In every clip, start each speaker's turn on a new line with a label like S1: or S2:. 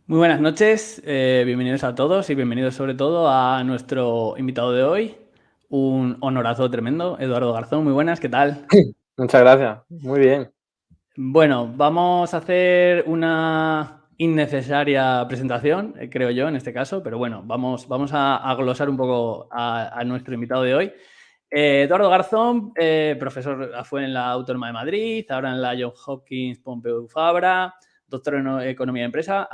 S1: Muy buenas noches, bienvenidos a todos y bienvenidos sobre todo a nuestro invitado de hoy, un honorazo tremendo, Eduardo Garzón. Muy buenas, ¿qué tal?
S2: Muchas gracias. Muy bien.
S1: Bueno, vamos a hacer una innecesaria presentación, creo yo, en este caso, pero bueno, vamos a glosar un poco a nuestro invitado de hoy. Eduardo Garzón, profesor, fue en la Autónoma de Madrid, ahora en la Johns Hopkins Pompeu Fabra, doctor en Economía de Empresa,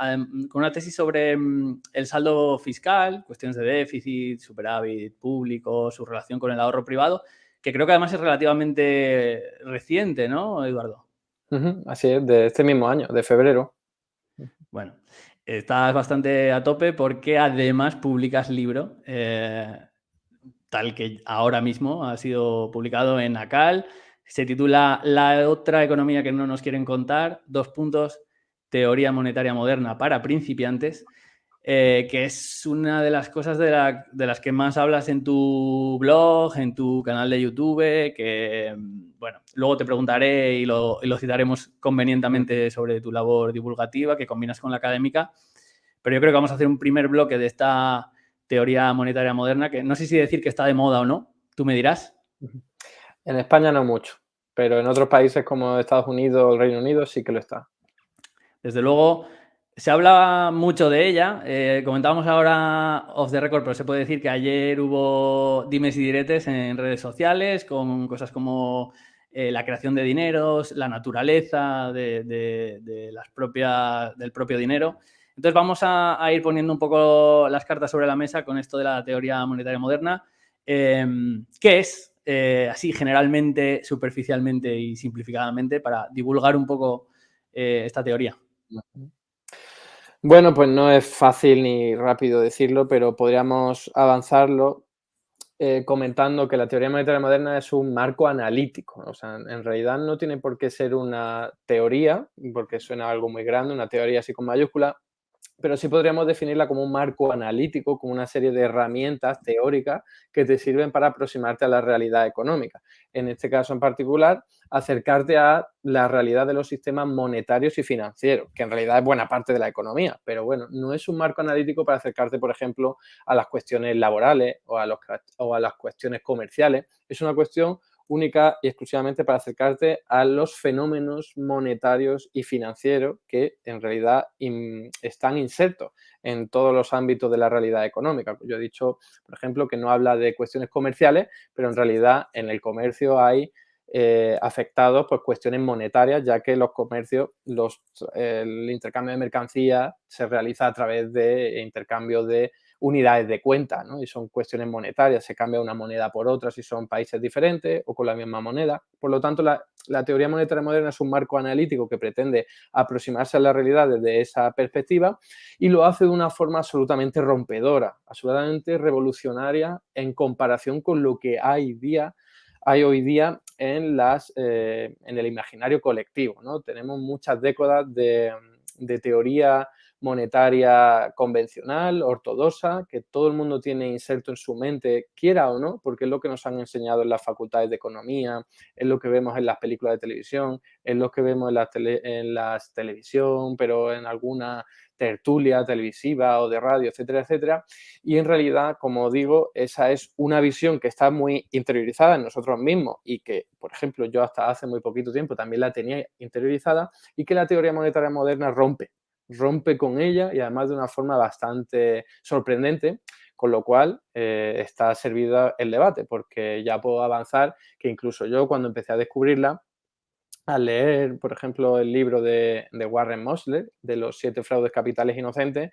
S1: con una tesis sobre el saldo fiscal, cuestiones de déficit, superávit público, su relación con el ahorro privado, que creo que además es relativamente reciente, ¿no, Eduardo?
S2: Así es, de este mismo año, de febrero.
S1: Bueno, estás bastante a tope porque además publicas libro, tal que ahora mismo ha sido publicado en ACAL. Se titula La otra economía que no nos quieren contar, dos puntos, teoría monetaria moderna para principiantes, que es una de las cosas de las que más hablas en tu blog, en tu canal de YouTube, que, bueno, luego te preguntaré y lo citaremos
S2: Mm.
S1: convenientemente sobre tu labor divulgativa que combinas con la académica, pero yo creo que vamos a hacer un primer bloque de esta teoría monetaria moderna, que no sé si decir que está de moda o no, tú me dirás.
S2: Ujú. En España no mucho, pero en otros países como Estados Unidos o el Reino Unido sí que lo está.
S1: Desde luego, se habla mucho de ella. Comentábamos ahora off the record, pero se puede decir que ayer hubo dimes y diretes en redes sociales con cosas como la creación de dineros, la naturaleza de las del propio dinero. Entonces vamos a ir poniendo un poco las cartas sobre la mesa con esto de la teoría monetaria moderna. ¿Qué es? Así generalmente, superficialmente y simplificadamente, para divulgar un poco esta teoría.
S2: Ujú. Bueno, pues no es fácil ni rápido decirlo, pero podríamos avanzarlo comentando que la teoría monetaria moderna es un marco analítico. O sea, en realidad no tiene por qué ser una teoría, porque suena algo muy grande, una teoría así con mayúscula, pero sí podríamos definirla como un marco analítico, como una serie de herramientas teóricas que te sirven para aproximarte a la realidad económica. En este caso en particular, acercarte a la realidad de los sistemas monetarios y financieros, que en realidad es buena parte de la economía, pero bueno, no es un marco analítico para acercarte, por ejemplo, a las cuestiones laborales o a las cuestiones comerciales. Es una cuestión única y exclusivamente para acercarte a los fenómenos monetarios y financieros que en realidad están insertos en todos los ámbitos de la realidad económica. Yo he dicho, por ejemplo, que no habla de cuestiones comerciales, pero en realidad en el comercio hay afectados por cuestiones monetarias, ya que los comercios, el intercambio de mercancías se realiza a través de intercambio de unidades de cuenta, ¿no? Y son cuestiones monetarias, se cambia una moneda por otra si son países diferentes o con la misma moneda. Por lo tanto, la teoría monetaria moderna es un marco analítico que pretende aproximarse a la realidad desde esa perspectiva y lo hace de una forma absolutamente rompedora, absolutamente revolucionaria en comparación con lo que hay hoy día en el imaginario colectivo, ¿no? Tenemos muchas décadas de teoría monetaria convencional, ortodoxa, que todo el mundo tiene inserto en su mente, quiera o no, porque es lo que nos han enseñado en las facultades de economía, es lo que vemos en las películas de televisión, es lo que vemos en las televisión, pero en alguna tertulia televisiva o de radio, etcétera, etcétera. Y en realidad, como digo, esa es una visión que está muy interiorizada en nosotros mismos y que, por ejemplo, yo hasta hace muy poquito tiempo también la tenía interiorizada y que la teoría monetaria moderna rompe con ella y además de una forma bastante sorprendente, con lo cual está servido el debate, porque ya puedo avanzar que incluso yo cuando empecé a descubrirla, al leer, por ejemplo, el libro de Warren Mosler, de los 7 fraudes capitales inocentes,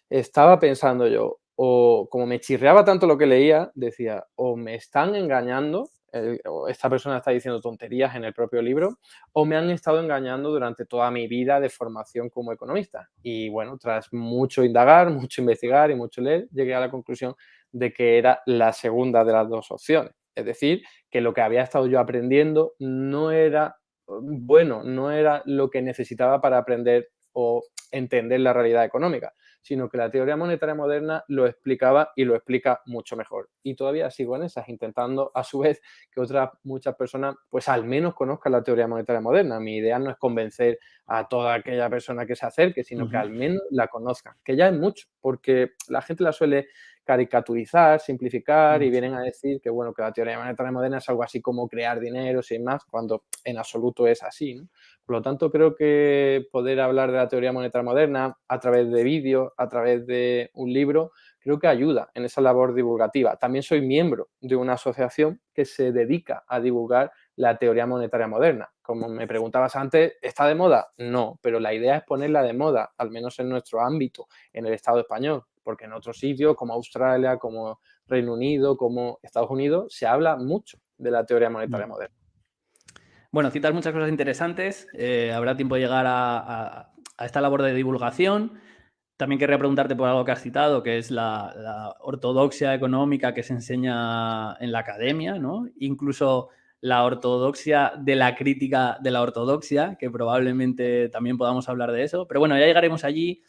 S2: estaba pensando yo, o como me chirreaba tanto lo que leía, decía, o me están engañando, o esta persona está diciendo tonterías en el propio libro, o me han estado engañando durante toda mi vida de formación como economista. Y bueno, tras mucho indagar, mucho investigar y mucho leer, llegué a la conclusión de que era la segunda de las dos opciones. Es decir, que lo que había estado yo aprendiendo no era bueno, no era lo que necesitaba para aprender o entender la realidad económica, sino que la teoría monetaria moderna lo explicaba y lo explica mucho mejor. Y todavía sigo en esas, intentando a su vez que otras muchas personas pues al menos conozcan la teoría monetaria moderna. Mi idea no es convencer a toda aquella persona que se acerque, sino que
S1: Ujú.
S2: al menos la conozcan, que ya es mucho, porque la gente la suele caricaturizar, simplificar y
S1: Mucho.
S2: vienen a decir que, bueno, que la teoría monetaria moderna es algo así como crear dinero, sin más, cuando en absoluto es así, ¿no? Por lo tanto, creo que poder hablar de la teoría monetaria moderna a través de vídeos, a través de un libro, creo que ayuda en esa labor divulgativa. También soy miembro de una asociación que se dedica a divulgar la teoría monetaria moderna. Como me preguntabas antes, ¿está de moda? No, pero la idea es ponerla de moda, al menos en nuestro ámbito, en el Estado español, porque en otros sitios como Australia, como Reino Unido, como Estados Unidos, se habla mucho de la teoría monetaria
S1: Mm.
S2: moderna.
S1: Bueno, citas muchas cosas interesantes. Habrá tiempo de llegar a esta labor de divulgación. También querría preguntarte por algo que has citado, que es la ortodoxia económica que se enseña en la academia, ¿no? Incluso la ortodoxia de la crítica de la ortodoxia, que probablemente también podamos hablar de eso. Pero bueno, ya llegaremos allí.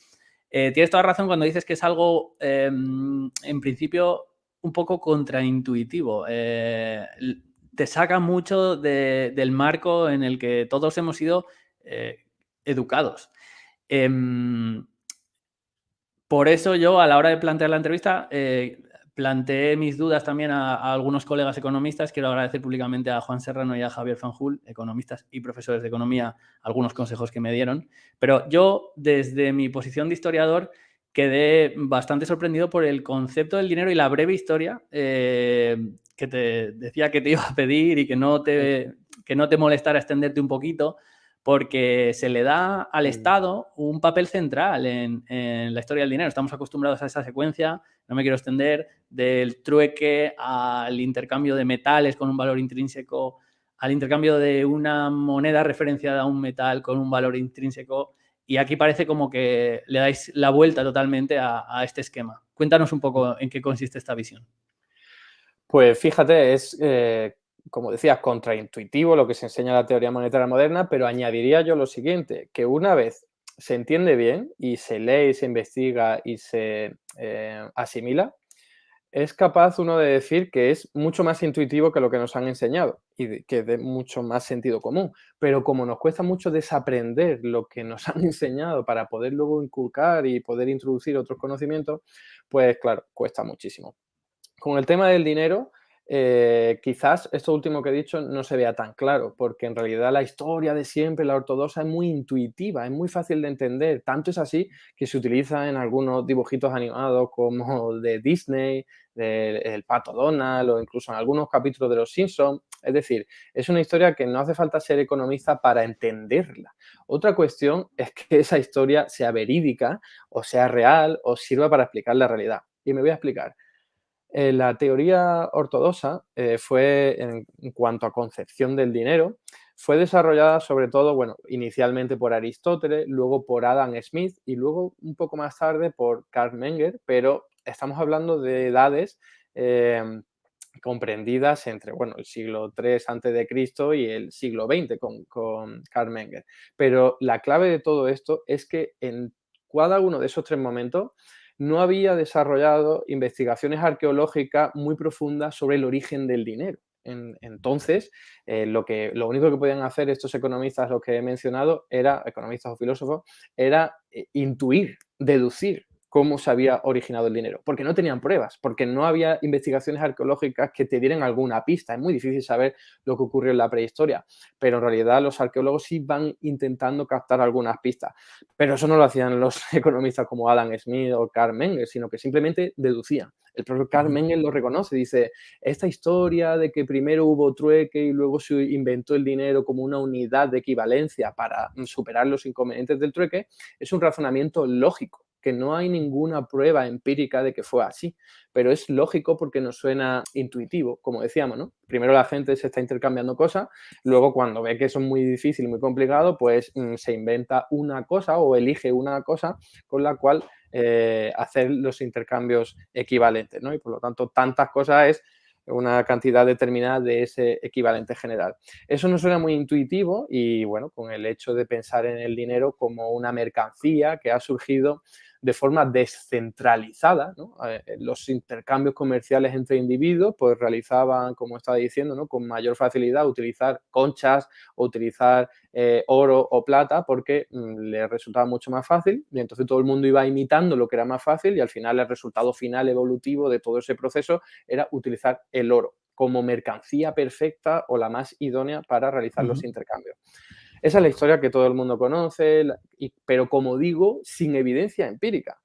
S1: Tienes toda razón cuando dices que es algo, en principio, un poco contraintuitivo. Te saca mucho del marco en el que todos hemos sido educados. Em, por eso yo, a la hora de plantear la entrevista, planteé mis dudas también a algunos colegas economistas. Quiero agradecer públicamente a Juan Serrano y a Javier Fanjul, economistas y profesores de economía, algunos consejos que me dieron. Pero yo, desde mi posición de historiador, quedé bastante sorprendido por el concepto del dinero y la breve historia que te decía que te iba a pedir y que no te molestara extenderte un poquito, porque se le da al Estado un papel central en la historia del dinero. Estamos acostumbrados a esa secuencia, no me quiero extender, del trueque al intercambio de metales con un valor intrínseco, al intercambio de una moneda referenciada a un metal con un valor intrínseco, y aquí parece como que le dais la vuelta totalmente a este esquema. Cuéntanos un poco en qué consiste esta visión.
S2: Pues fíjate, es, como decías, contraintuitivo lo que se enseña en la teoría monetaria moderna, pero añadiría yo lo siguiente, que una vez se entiende bien y se lee y se investiga y se asimila, es capaz uno de decir que es mucho más intuitivo que lo que nos han enseñado y que de mucho más sentido común. Pero como nos cuesta mucho desaprender lo que nos han enseñado para poder luego inculcar y poder introducir otros conocimientos, pues claro, cuesta muchísimo. Con el tema del dinero, quizás esto último que he dicho no se vea tan claro, porque en realidad la historia de siempre, la ortodoxa, es muy intuitiva, es muy fácil de entender. Tanto es así que se utiliza en algunos dibujitos animados como de Disney, El Pato Donald o incluso en algunos capítulos de Los Simpsons. Es decir, es una historia que no hace falta ser economista para entenderla. Otra cuestión es que esa historia sea verídica o sea real o sirva para explicar la realidad. Y me voy a explicar. La teoría ortodoxa fue, en cuanto a concepción del dinero, fue desarrollada sobre todo, bueno, inicialmente por Aristóteles, luego por Adam Smith y luego un poco más tarde por Karl Menger, pero estamos hablando de edades comprendidas entre, bueno, el siglo III antes de Cristo y el siglo XX con Karl Menger. Pero la clave de todo esto es que en cada uno de esos tres momentos no había desarrollado investigaciones arqueológicas muy profundas sobre el origen del dinero. Entonces, lo único que podían hacer estos economistas, los que he mencionado, economistas o filósofos, era intuir, deducir cómo se había originado el dinero, porque no tenían pruebas, porque no había investigaciones arqueológicas que te dieran alguna pista. Es muy difícil saber lo que ocurrió en la prehistoria, pero en realidad los arqueólogos sí van intentando captar algunas pistas. Pero eso no lo hacían los economistas como Adam Smith o Karl Menger, sino que simplemente deducían. El propio Karl
S1: Ujú.
S2: Menger lo reconoce, dice, esta historia de que primero hubo trueque y luego se inventó el dinero como una unidad de equivalencia para superar los inconvenientes del trueque, es un razonamiento lógico, que no hay ninguna prueba empírica de que fue así, pero es lógico porque nos suena intuitivo, como decíamos, ¿no? Primero la gente se está intercambiando cosas, luego cuando ve que eso es muy difícil y muy complicado, pues se inventa una cosa o elige una cosa con la cual hacer los intercambios equivalentes, ¿no? Y por lo tanto, tantas cosas es una cantidad determinada de ese equivalente general. Eso no suena muy intuitivo y, bueno, con el hecho de pensar en el dinero como una mercancía que ha surgido de forma descentralizada, ¿no? Los intercambios comerciales entre individuos pues realizaban, como estaba diciendo, ¿no? Con mayor facilidad utilizar conchas o utilizar oro o plata porque les resultaba mucho más fácil y entonces todo el mundo iba imitando lo que era más fácil y al final el resultado final evolutivo de todo ese proceso era utilizar el oro como mercancía perfecta o la más idónea para realizar los intercambios. Esa es la historia que todo el mundo conoce, pero como digo, sin evidencia empírica.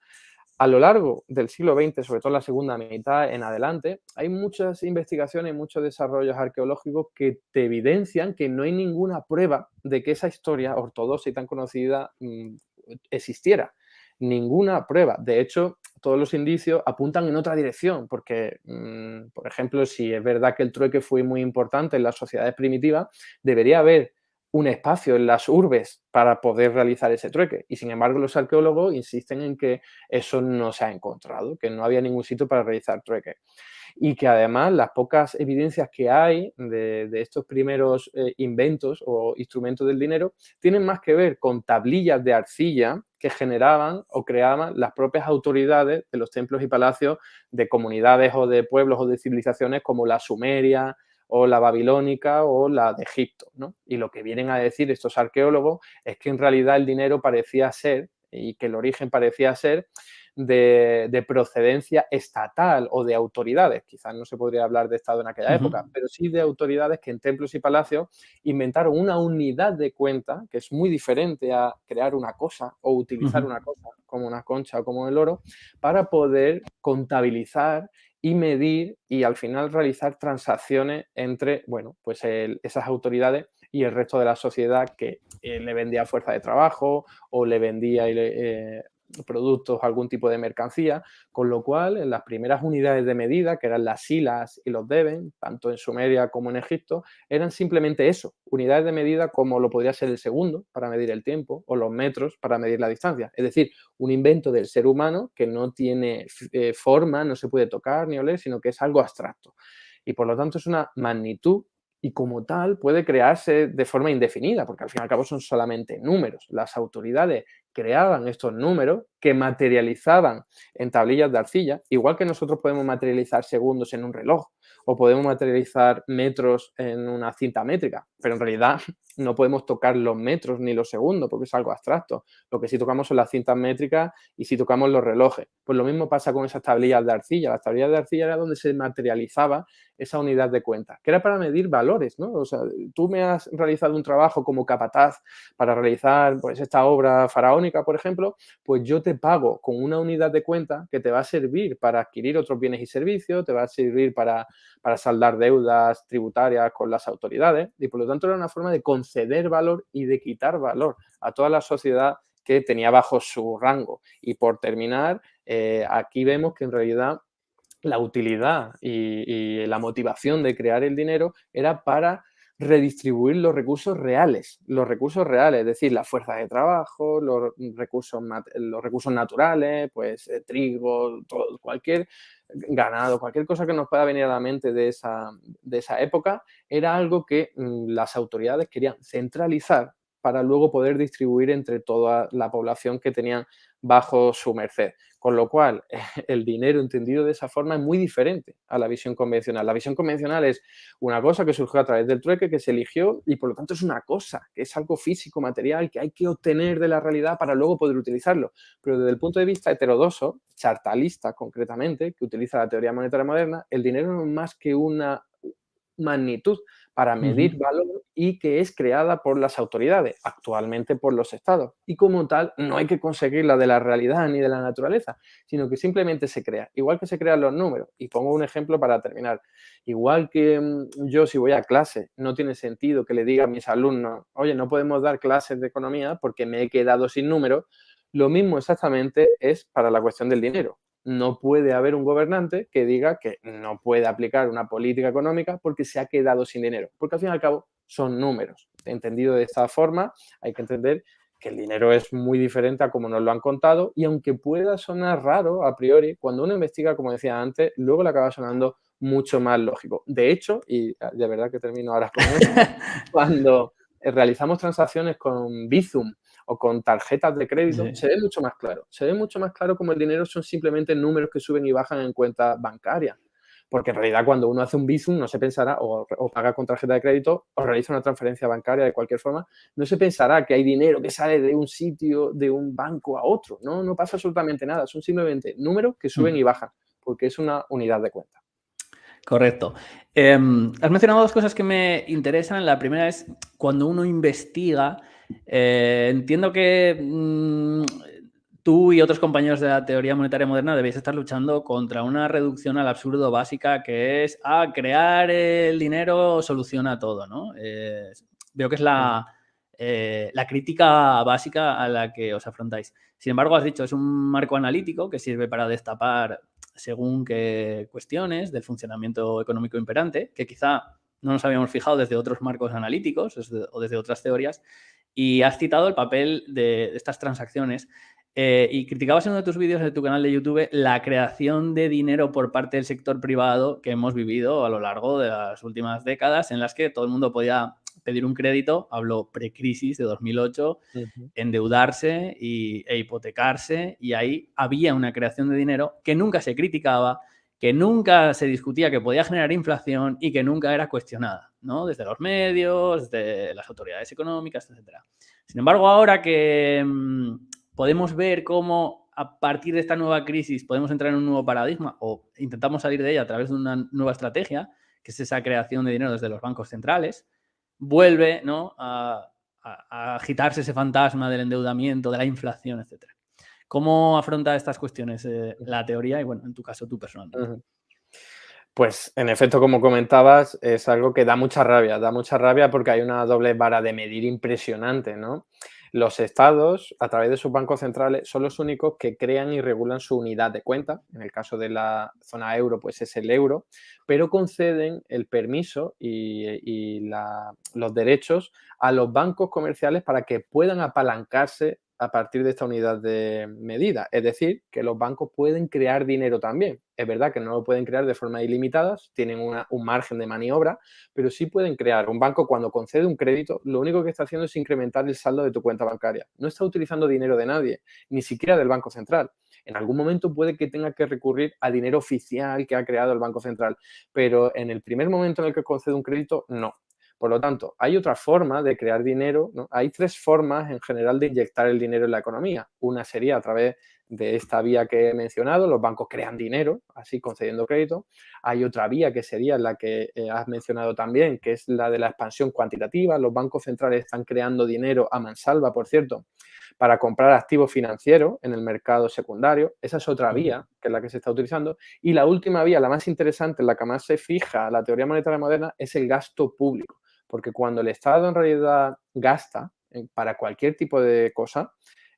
S2: A lo largo del siglo XX, sobre todo en la segunda mitad en adelante, hay muchas investigaciones, muchos desarrollos arqueológicos que te evidencian que no hay ninguna prueba de que esa historia ortodoxa y tan conocida existiera. Ninguna prueba. De hecho, todos los indicios apuntan en otra dirección, porque, por ejemplo, si es verdad que el trueque fue muy importante en las sociedades primitivas, debería haber un espacio en las urbes para poder realizar ese trueque. Y sin embargo, los arqueólogos insisten en que eso no se ha encontrado, que no había ningún sitio para realizar trueque. Y que además las pocas evidencias que hay de estos primeros inventos o instrumentos del dinero tienen más que ver con tablillas de arcilla que generaban o creaban las propias autoridades de los templos y palacios de comunidades o de pueblos o de civilizaciones como la sumeria, o la babilónica o la de Egipto, ¿no? Y lo que vienen a decir estos arqueólogos es que en realidad el dinero parecía ser, y que el origen parecía ser, de procedencia estatal o de autoridades. Quizás no se podría hablar de Estado en aquella época, pero sí de autoridades que en templos y palacios inventaron una unidad de cuenta que es muy diferente a crear una cosa o utilizar una cosa como una concha o como el oro para poder contabilizar y medir y al final realizar transacciones entre, bueno, pues esas autoridades y el resto de la sociedad que le vendía fuerza de trabajo o le vendía productos, algún tipo de mercancía, con lo cual en las primeras unidades de medida, que eran las silas y los deben, tanto en Sumeria como en Egipto, eran simplemente eso, unidades de medida como lo podría ser el segundo para medir el tiempo o los metros para medir la distancia. Es decir, un invento del ser humano que no tiene forma, no se puede tocar ni oler, sino que es algo abstracto. Y por lo tanto es una magnitud y como tal puede crearse de forma indefinida, porque al fin y al cabo son solamente números. Las autoridades creaban estos números que materializaban en tablillas de arcilla, igual que nosotros podemos materializar segundos en un reloj o podemos materializar metros en una cinta métrica, pero en realidad no podemos tocar los metros ni los segundos porque es algo abstracto. Lo que sí tocamos son las cintas métricas y sí tocamos los relojes. Pues lo mismo pasa con esas tablillas de arcilla. Las tablillas de arcilla era donde se materializaba esa unidad de cuenta, que era para medir valores, ¿no? O sea, tú me has realizado un trabajo como capataz para realizar pues esta obra faraónica, por ejemplo, pues yo te pago con una unidad de cuenta que te va a servir para adquirir otros bienes y servicios, te va a servir para saldar deudas tributarias con las autoridades y por lo tanto era una forma de conceder valor y de quitar valor a toda la sociedad que tenía bajo su rango. Y por terminar, aquí vemos que en realidad la utilidad y la motivación de crear el dinero era para redistribuir los recursos reales, es decir, las fuerzas de trabajo, los recursos naturales, pues trigo, todo, cualquier ganado, cualquier cosa que nos pueda venir a la mente de esa época, era algo que las autoridades querían centralizar para luego poder distribuir entre toda la población que tenían bajo su merced. Con lo cual, el dinero entendido de esa forma es muy diferente a la visión convencional. La visión convencional es una cosa que surgió a través del trueque, que se eligió y por lo tanto es una cosa, que es algo físico, material, que hay que obtener de la realidad para luego poder utilizarlo. Pero desde el punto de vista heterodoxo, chartalista concretamente, que utiliza la teoría monetaria moderna, el dinero no es más que una magnitud para medir valor y que es creada por las autoridades, actualmente por los estados. Y como tal, no hay que conseguirla de la realidad ni de la naturaleza, sino que simplemente se crea. Igual que se crean los números. Y pongo un ejemplo para terminar. Igual que yo si voy a clase, no tiene sentido que le diga a mis alumnos, oye, no podemos dar clases de economía porque me he quedado sin números. Lo mismo exactamente es para la cuestión del dinero. No puede haber un gobernante que diga que no puede aplicar una política económica porque se ha quedado sin dinero, porque al fin y al cabo son números. Entendido de esta forma, hay que entender que el dinero es muy diferente a como nos lo han contado y aunque pueda sonar raro a priori, cuando uno investiga, como decía antes, luego le acaba sonando mucho más lógico. De hecho, y de verdad que termino ahora con esto, cuando realizamos transacciones con Bizum o con tarjetas de crédito,
S1: Sí.
S2: se ve mucho más claro. Se ve mucho más claro como el dinero son simplemente números que suben y bajan en cuentas bancarias. Porque en realidad cuando uno hace un Bizum no se pensará, o paga con tarjeta de crédito, o realiza una transferencia bancaria de cualquier forma, no se pensará que hay dinero que sale de un sitio, de un banco a otro. No, no pasa absolutamente nada. Son simplemente números que suben y bajan, porque es una unidad de cuenta.
S1: Correcto. Has mencionado dos cosas que me interesan. La primera es cuando uno investiga. Entiendo que tú y otros compañeros de la teoría monetaria moderna debéis estar luchando contra una reducción al absurdo básica que es crear el dinero soluciona todo, ¿no? Veo que es la crítica básica a la que os afrontáis. Sin embargo, has dicho, es un marco analítico que sirve para destapar según qué cuestiones del funcionamiento económico imperante, que quizá no nos habíamos fijado desde otros marcos analíticos o desde otras teorías, y has citado el papel de estas transacciones y criticabas en uno de tus vídeos de tu canal de YouTube la creación de dinero por parte del sector privado que hemos vivido a lo largo de las últimas décadas, en las que todo el mundo podía pedir un crédito, hablo precrisis de 2008,
S2: Ujú.
S1: endeudarse e hipotecarse, y ahí había una creación de dinero que nunca se criticaba, que nunca se discutía que podía generar inflación y que nunca era cuestionada, ¿no? Desde los medios, desde las autoridades económicas, etcétera. Sin embargo, ahora que podemos ver cómo a partir de esta nueva crisis podemos entrar en un nuevo paradigma o intentamos salir de ella a través de una nueva estrategia, que es esa creación de dinero desde los bancos centrales, vuelve, ¿no?, a agitarse ese fantasma del endeudamiento, de la inflación, etcétera. ¿Cómo afronta estas cuestiones la teoría y, bueno, en tu caso, tú personalmente?
S2: Ujú. Pues, en efecto, como comentabas, es algo que da mucha rabia porque hay una doble vara de medir impresionante, ¿no? Los estados, a través de sus bancos centrales, son los únicos que crean y regulan su unidad de cuenta. En el caso de la zona euro, pues es el euro, pero conceden el permiso y los derechos a los bancos comerciales para que puedan apalancarse a partir de esta unidad de medida. Es decir, que los bancos pueden crear dinero también. Es verdad que no lo pueden crear de forma ilimitada, tienen un margen de maniobra, pero sí pueden crear. Un banco, cuando concede un crédito, lo único que está haciendo es incrementar el saldo de tu cuenta bancaria. No está utilizando dinero de nadie, ni siquiera del Banco Central. En algún momento puede que tenga que recurrir a dinero oficial que ha creado el Banco Central, pero en el primer momento en el que concede un crédito, no. Por lo tanto, hay otra forma de crear dinero, ¿no? Hay tres formas en general de inyectar el dinero en la economía. Una sería a través de esta vía que he mencionado, los bancos crean dinero, así concediendo crédito. Hay otra vía que sería la que has mencionado también, que es la de la expansión cuantitativa. Los bancos centrales están creando dinero a mansalva, por cierto, para comprar activos financieros en el mercado secundario. Esa es otra vía, que es la que se está utilizando. Y la última vía, la más interesante, en la que más se fija la teoría monetaria moderna, es el gasto público. Porque cuando el Estado en realidad gasta para cualquier tipo de cosa,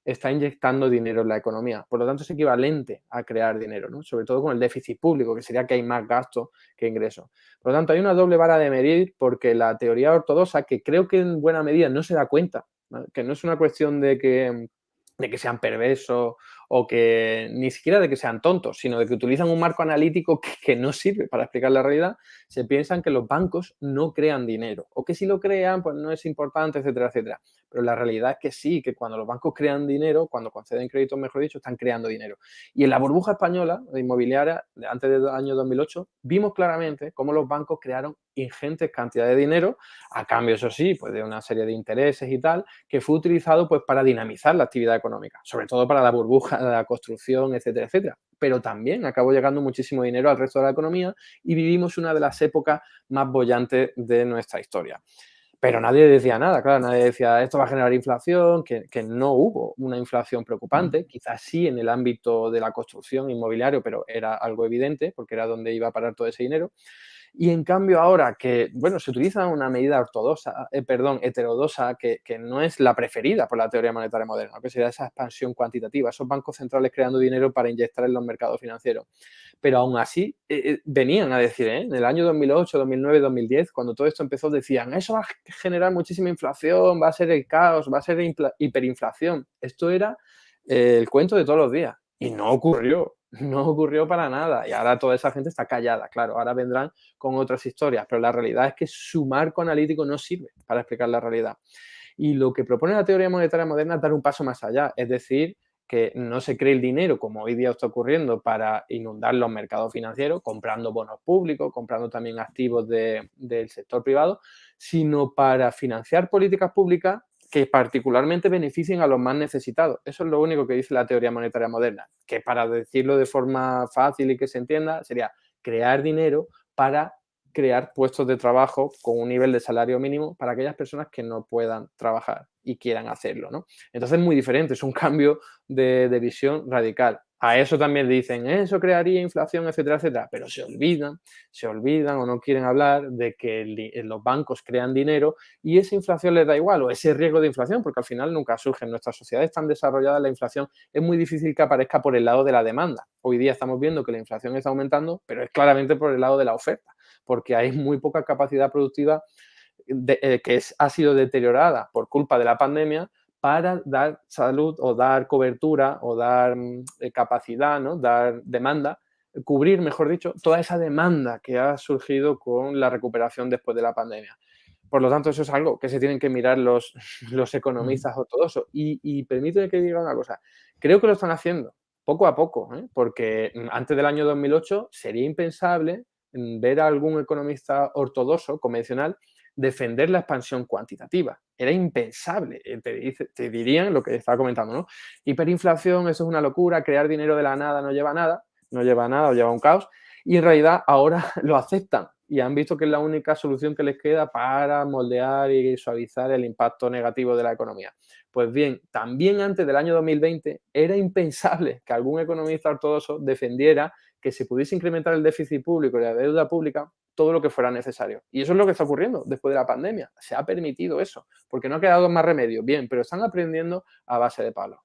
S2: está inyectando dinero en la economía. Por lo tanto, es equivalente a crear dinero, ¿no? Sobre todo con el déficit público, que sería que hay más gastos que ingresos. Por lo tanto, hay una doble vara de medir porque la teoría ortodoxa, que creo que en buena medida no se da cuenta, ¿no? Que no es una cuestión de que sean perversos o que ni siquiera de que sean tontos, sino de que utilizan un marco analítico que no sirve para explicar la realidad, se piensan que los bancos no crean dinero o que si lo crean, pues no es importante, etcétera, etcétera. Pero la realidad es que sí, que cuando los bancos crean dinero, cuando conceden créditos, mejor dicho, están creando dinero. Y en la burbuja española de inmobiliaria, antes del año 2008, vimos claramente cómo los bancos crearon ingentes cantidades de dinero, a cambio, eso sí, pues de una serie de intereses y tal, que fue utilizado pues para dinamizar la actividad económica, sobre todo para la burbuja de la construcción, etcétera, etcétera. Pero también acabó llegando muchísimo dinero al resto de la economía y vivimos una de las épocas más bollantes de nuestra historia. Pero nadie decía nada, claro, nadie decía esto va a generar inflación, que no hubo una inflación preocupante, quizás sí en el ámbito de la construcción inmobiliario, pero era algo evidente porque era donde iba a parar todo ese dinero. Y en cambio ahora que, bueno, se utiliza una medida heterodoxa, que no es la preferida por la teoría monetaria moderna, que sería esa expansión cuantitativa, esos bancos centrales creando dinero para inyectar en los mercados financieros. Pero aún así venían a decir, en el año 2008, 2009, 2010, cuando todo esto empezó, decían, eso va a generar muchísima inflación, va a ser el caos, va a ser hiperinflación. Esto era el cuento de todos los días y no ocurrió. No ocurrió para nada y ahora toda esa gente está callada, claro, ahora vendrán con otras historias, pero la realidad es que su marco analítico no sirve para explicar la realidad. Y lo que propone la teoría monetaria moderna es dar un paso más allá, es decir, que no se cree el dinero, como hoy día está ocurriendo, para inundar los mercados financieros, comprando bonos públicos, comprando también activos del sector privado, sino para financiar políticas públicas que particularmente beneficien a los más necesitados. Eso es lo único que dice la teoría monetaria moderna, que para decirlo de forma fácil y que se entienda, sería crear dinero para crear puestos de trabajo con un nivel de salario mínimo para aquellas personas que no puedan trabajar y quieran hacerlo, ¿no? Entonces es muy diferente, es un cambio de visión radical. A eso también dicen, eso crearía inflación, etcétera, etcétera, pero se olvidan o no quieren hablar de que los bancos crean dinero y esa inflación les da igual, o ese riesgo de inflación, porque al final nunca surge. En nuestras sociedades tan desarrolladas la inflación es muy difícil que aparezca por el lado de la demanda. Hoy día estamos viendo que la inflación está aumentando, pero es claramente por el lado de la oferta, porque hay muy poca capacidad productiva ha sido deteriorada por culpa de la pandemia para dar salud o dar cobertura o dar capacidad, ¿no? Dar demanda, cubrir, mejor dicho, toda esa demanda que ha surgido con la recuperación después de la pandemia. Por lo tanto, eso es algo que se tienen que mirar los economistas ortodoxos. Y permíteme que diga una cosa, creo que lo están haciendo poco a poco, ¿eh? Porque antes del año 2008 sería impensable ver a algún economista ortodoxo, convencional, defender la expansión cuantitativa. Era impensable. Te dirían lo que estaba comentando, ¿no? Hiperinflación, eso es una locura, crear dinero de la nada no lleva a nada, no lleva a nada o lleva a un caos. Y en realidad ahora lo aceptan y han visto que es la única solución que les queda para moldear y suavizar el impacto negativo de la economía. Pues bien, también antes del año 2020 era impensable que algún economista ortodoxo defendiera que se pudiese incrementar el déficit público y la deuda pública todo lo que fuera necesario. Y eso es lo que está ocurriendo después de la pandemia. Se ha permitido eso, porque no ha quedado más remedio. Bien, pero están aprendiendo a base de palos.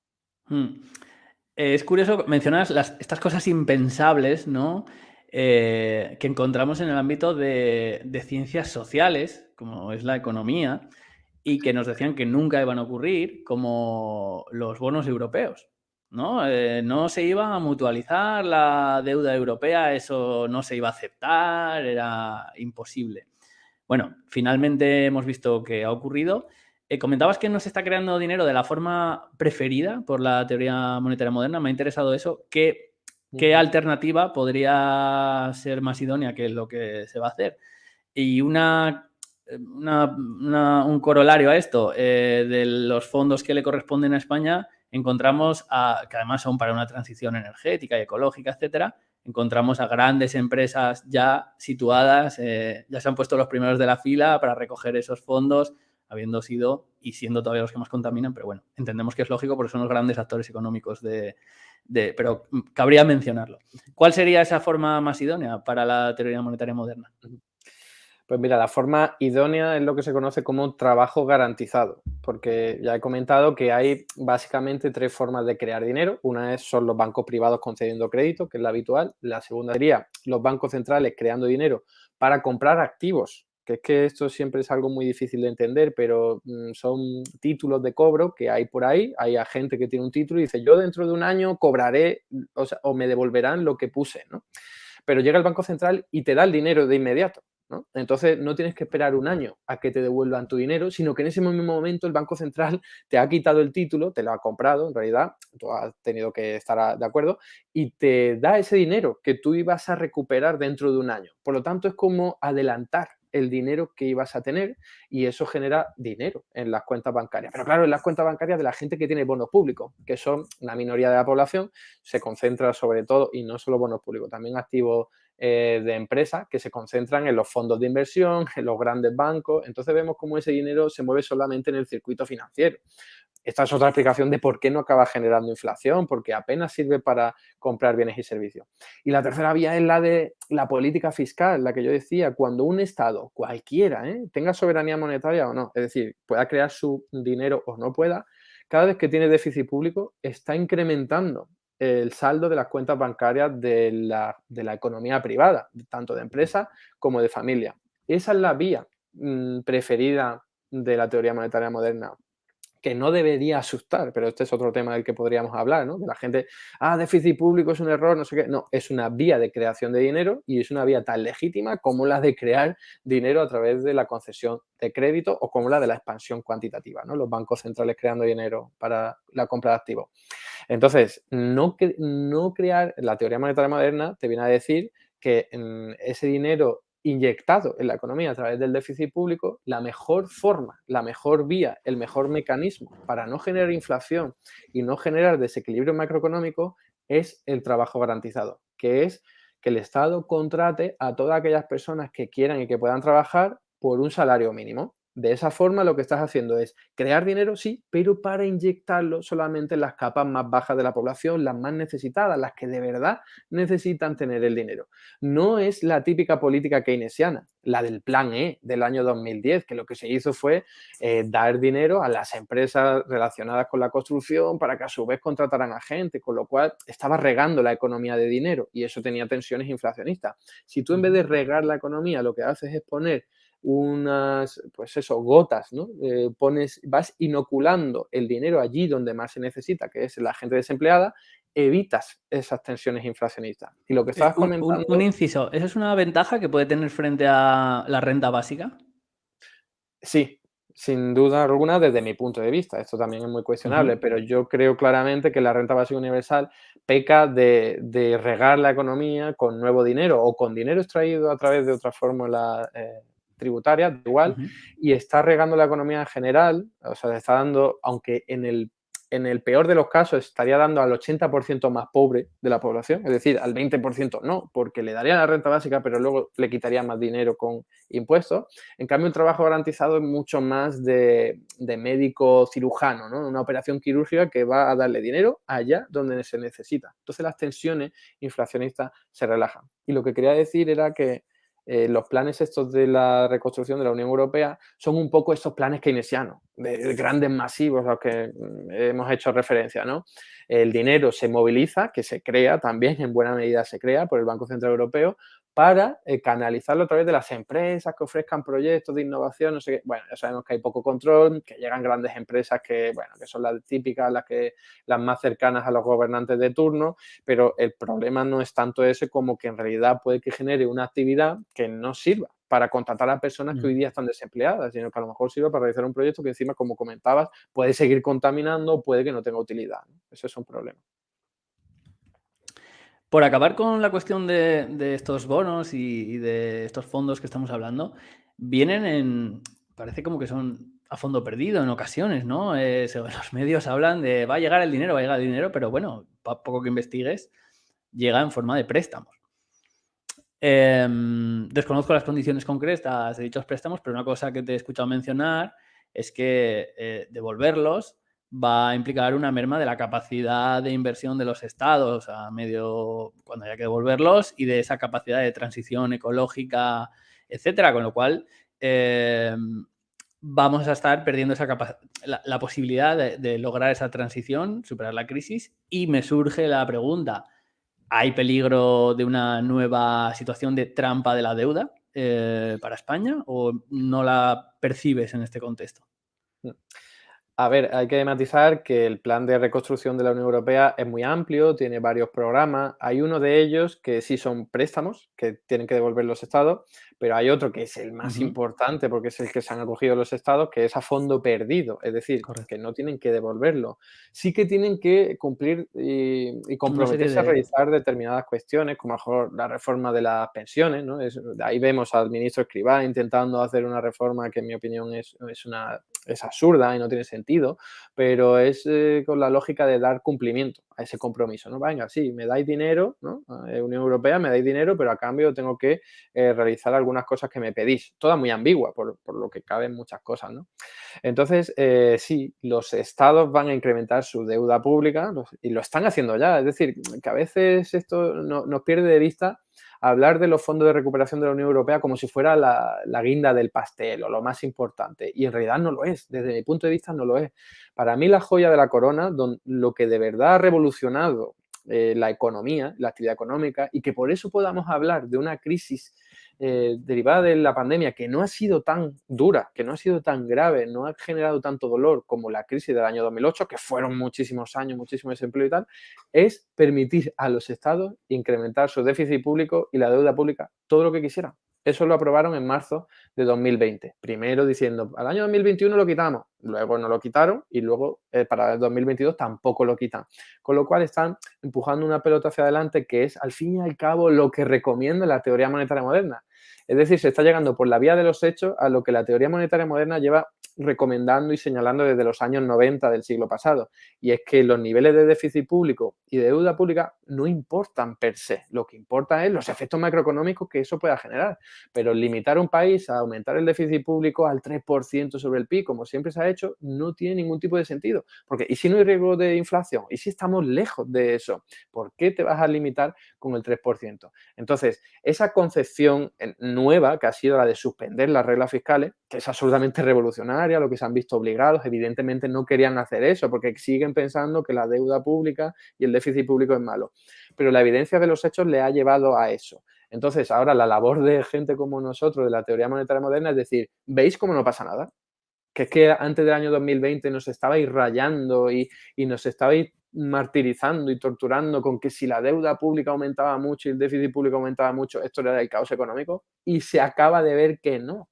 S1: Es curioso, mencionas estas cosas impensables, ¿no? Que encontramos en el ámbito de ciencias sociales, como es la economía, y que nos decían que nunca iban a ocurrir, como los bonos europeos, ¿no? No se iba a mutualizar la deuda europea, eso no se iba a aceptar, era imposible. Bueno, finalmente hemos visto que ha ocurrido. Comentabas que no se está creando dinero de la forma preferida por la teoría monetaria moderna. Me ha interesado eso. ¿Qué alternativa podría ser más idónea que lo que se va a hacer? Y un corolario a esto, de los fondos que le corresponden a España, encontramos, que además son para una transición energética y ecológica, etcétera, encontramos a grandes empresas ya situadas, ya se han puesto los primeros de la fila para recoger esos fondos, habiendo sido y siendo todavía los que más contaminan, pero bueno, entendemos que es lógico porque son los grandes actores económicos pero cabría mencionarlo. ¿Cuál sería esa forma más idónea para la teoría monetaria moderna?
S2: Pues mira, la forma idónea es lo que se conoce como trabajo garantizado, porque ya he comentado que hay básicamente tres formas de crear dinero. Una son los bancos privados concediendo crédito, que es la habitual. La segunda sería los bancos centrales creando dinero para comprar activos, que es que esto siempre es algo muy difícil de entender, pero son títulos de cobro que hay por ahí. Hay gente que tiene un título y dice, yo dentro de un año cobraré, o me devolverán lo que puse, ¿no? Pero llega el Banco Central y te da el dinero de inmediato, ¿no? Entonces no tienes que esperar un año a que te devuelvan tu dinero, sino que en ese mismo momento el Banco Central te ha quitado el título, te lo ha comprado, en realidad, tú has tenido que estar de acuerdo, y te da ese dinero que tú ibas a recuperar dentro de un año. Por lo tanto, es como adelantar el dinero que ibas a tener y eso genera dinero en las cuentas bancarias. Pero claro, en las cuentas bancarias de la gente que tiene bonos públicos, que son una minoría de la población, se concentra sobre todo, y no solo bonos públicos, también activos de empresas que se concentran en los fondos de inversión, en los grandes bancos. Entonces vemos cómo ese dinero se mueve solamente en el circuito financiero. Esta es otra explicación de por qué no acaba generando inflación, porque apenas sirve para comprar bienes y servicios. Y la tercera vía es la de la política fiscal, la que yo decía, cuando un Estado, cualquiera, tenga soberanía monetaria o no, es decir, pueda crear su dinero o no pueda, cada vez que tiene déficit público está incrementando el saldo de las cuentas bancarias de la economía privada, tanto de empresas como de familia. Esa es la vía preferida de la teoría monetaria moderna. que no debería asustar, pero este es otro tema del que podríamos hablar, ¿no? Que la gente, déficit público es un error, no sé qué. No, es una vía de creación de dinero y es una vía tan legítima como la de crear dinero a través de la concesión de crédito o como la de la expansión cuantitativa, ¿no? Los bancos centrales creando dinero para la compra de activos. Entonces, no crear la teoría monetaria moderna te viene a decir que ese dinero inyectado en la economía a través del déficit público, la mejor forma, la mejor vía, el mejor mecanismo para no generar inflación y no generar desequilibrio macroeconómico es el trabajo garantizado, que es que el Estado contrate a todas aquellas personas que quieran y que puedan trabajar por un salario mínimo. De esa forma lo que estás haciendo es crear dinero, sí, pero para inyectarlo solamente en las capas más bajas de la población, las más necesitadas, las que de verdad necesitan tener el dinero. No es la típica política keynesiana, la del plan E del año 2010, que lo que se hizo fue dar dinero a las empresas relacionadas con la construcción para que a su vez contrataran a gente, con lo cual estaba regando la economía de dinero y eso tenía tensiones inflacionistas. Si tú en vez de regar la economía lo que haces es poner unas, pues eso, gotas, ¿no? Vas inoculando el dinero allí donde más se necesita, que es la gente desempleada, evitas esas tensiones inflacionistas. Y lo que estabas
S1: Un
S2: comentando,
S1: inciso, ¿eso es una ventaja que puede tener frente a la renta básica?
S2: sí, sin duda alguna desde mi punto de vista. Esto también es muy cuestionable,
S1: Ujú,
S2: pero yo creo claramente que la renta básica universal peca de regar la economía con nuevo dinero o con dinero extraído a través de otra fórmula tributaria, da igual,
S1: ujú.
S2: y está regando la economía en general, o sea, está dando, aunque en el peor de los casos estaría dando al 80% más pobre de la población, es decir, al 20% no, porque le daría la renta básica, pero luego le quitaría más dinero con impuestos. En cambio, un trabajo garantizado es mucho más de médico cirujano, ¿no? Una operación quirúrgica que va a darle dinero allá donde se necesita. Entonces las tensiones inflacionistas se relajan. Y lo que quería decir era que los planes estos de la reconstrucción de la Unión Europea son un poco estos planes keynesianos, de grandes masivos a los que hemos hecho referencia, ¿no? El dinero se moviliza, que se crea también, en buena medida se crea por el Banco Central Europeo, para canalizarlo a través de las empresas que ofrezcan proyectos de innovación, no sé qué. Bueno, ya sabemos que hay poco control, que llegan grandes empresas que, bueno, que son las típicas, las más cercanas a los gobernantes de turno, pero el problema no es tanto ese como que en realidad puede que genere una actividad que no sirva para contratar a personas que hoy día están desempleadas, sino que a lo mejor sirva para realizar un proyecto que encima, como comentabas, puede seguir contaminando, puede que no tenga utilidad, ¿no? Eso es un problema.
S1: Por acabar con la cuestión de estos bonos y de estos fondos que estamos hablando, vienen en parece como que son a fondo perdido en ocasiones, ¿no? Los medios hablan de va a llegar el dinero, va a llegar el dinero, pero bueno, poco que investigues, llega en forma de préstamos. Desconozco las condiciones concretas de dichos préstamos, pero una cosa que te he escuchado mencionar es que devolverlos va a implicar una merma de la capacidad de inversión de los estados a medio cuando haya que devolverlos y de esa capacidad de transición ecológica, etcétera, con lo cual vamos a estar perdiendo la posibilidad de lograr esa transición, superar la crisis y me surge la pregunta. ¿Hay peligro de una nueva situación de trampa de la deuda para España o no la percibes en este contexto?
S2: A ver, hay que matizar que el plan de reconstrucción de la Unión Europea es muy amplio, tiene varios programas. Hay uno de ellos que sí son préstamos, que tienen que devolver los estados, pero hay otro que es el más
S1: Ujú,
S2: importante porque es el que se han acogido los estados, que es a fondo perdido, es decir, que
S1: correcto.
S2: no tienen que devolverlo. Sí que tienen que cumplir y
S1: Una serie
S2: comprometerse a
S1: de...
S2: realizar determinadas cuestiones, como a lo mejor la reforma de las pensiones, ¿no? Ahí vemos al ministro Escrivá intentando hacer una reforma que en mi opinión es absurda y no tiene sentido, pero es con la lógica de dar cumplimiento a ese compromiso, ¿no? Venga, sí, me dais dinero, ¿no? Unión Europea, me dais dinero, pero a cambio tengo que realizar algunas cosas que me pedís. Toda muy ambigua, por lo que caben muchas cosas, ¿no? Entonces, sí, los estados van a incrementar su deuda pública y lo están haciendo ya. Es decir, que a veces esto nos pierde de vista hablar de los fondos de recuperación de la Unión Europea como si fuera la guinda del pastel o lo más importante. Y en realidad no lo es. Desde mi punto de vista no lo es. Para mí la joya de la corona, lo que de verdad ha revolucionado la economía, la actividad económica, y que por eso podamos hablar de una crisis derivada de la pandemia, que no ha sido tan dura, que no ha sido tan grave, no ha generado tanto dolor como la crisis del año 2008, que fueron muchísimos años, muchísimo desempleo y tal, es permitir a los estados incrementar su déficit público y la deuda pública todo lo que quisieran. Eso lo aprobaron en marzo de 2020. Primero diciendo, al año 2021 lo quitamos, luego no lo quitaron y luego para el 2022 tampoco lo quitan. Con lo cual están empujando una pelota hacia adelante que es, al fin y al cabo, lo que recomienda la teoría monetaria moderna. Es decir, se está llegando por la vía de los hechos a lo que la teoría monetaria moderna lleva recomendando y señalando desde los años 90 del siglo pasado. Y es que los niveles de déficit público y de deuda pública no importan per se. Lo que importa es los efectos macroeconómicos que eso pueda generar. Pero limitar a un país a aumentar el déficit público al 3% sobre el PIB, como siempre se ha hecho, no tiene ningún tipo de sentido. Porque, ¿y si no hay riesgo de inflación? ¿Y si estamos lejos de eso? ¿Por qué te vas a limitar con el 3%? Entonces, esa concepción nueva, que ha sido la de suspender las reglas fiscales, que es absolutamente revolucionaria, lo que se han visto obligados, evidentemente no querían hacer eso, porque siguen pensando que la deuda pública y el déficit público es malo. Pero la evidencia de los hechos le ha llevado a eso. Entonces, ahora la labor de gente como nosotros, de la teoría monetaria moderna, es decir, ¿veis cómo no pasa nada? Que es que antes del año 2020 nos estabais rayando y nos estabais martirizando y torturando con que si la deuda pública aumentaba mucho y el déficit público aumentaba mucho, esto era el caos económico, y se acaba de ver que no.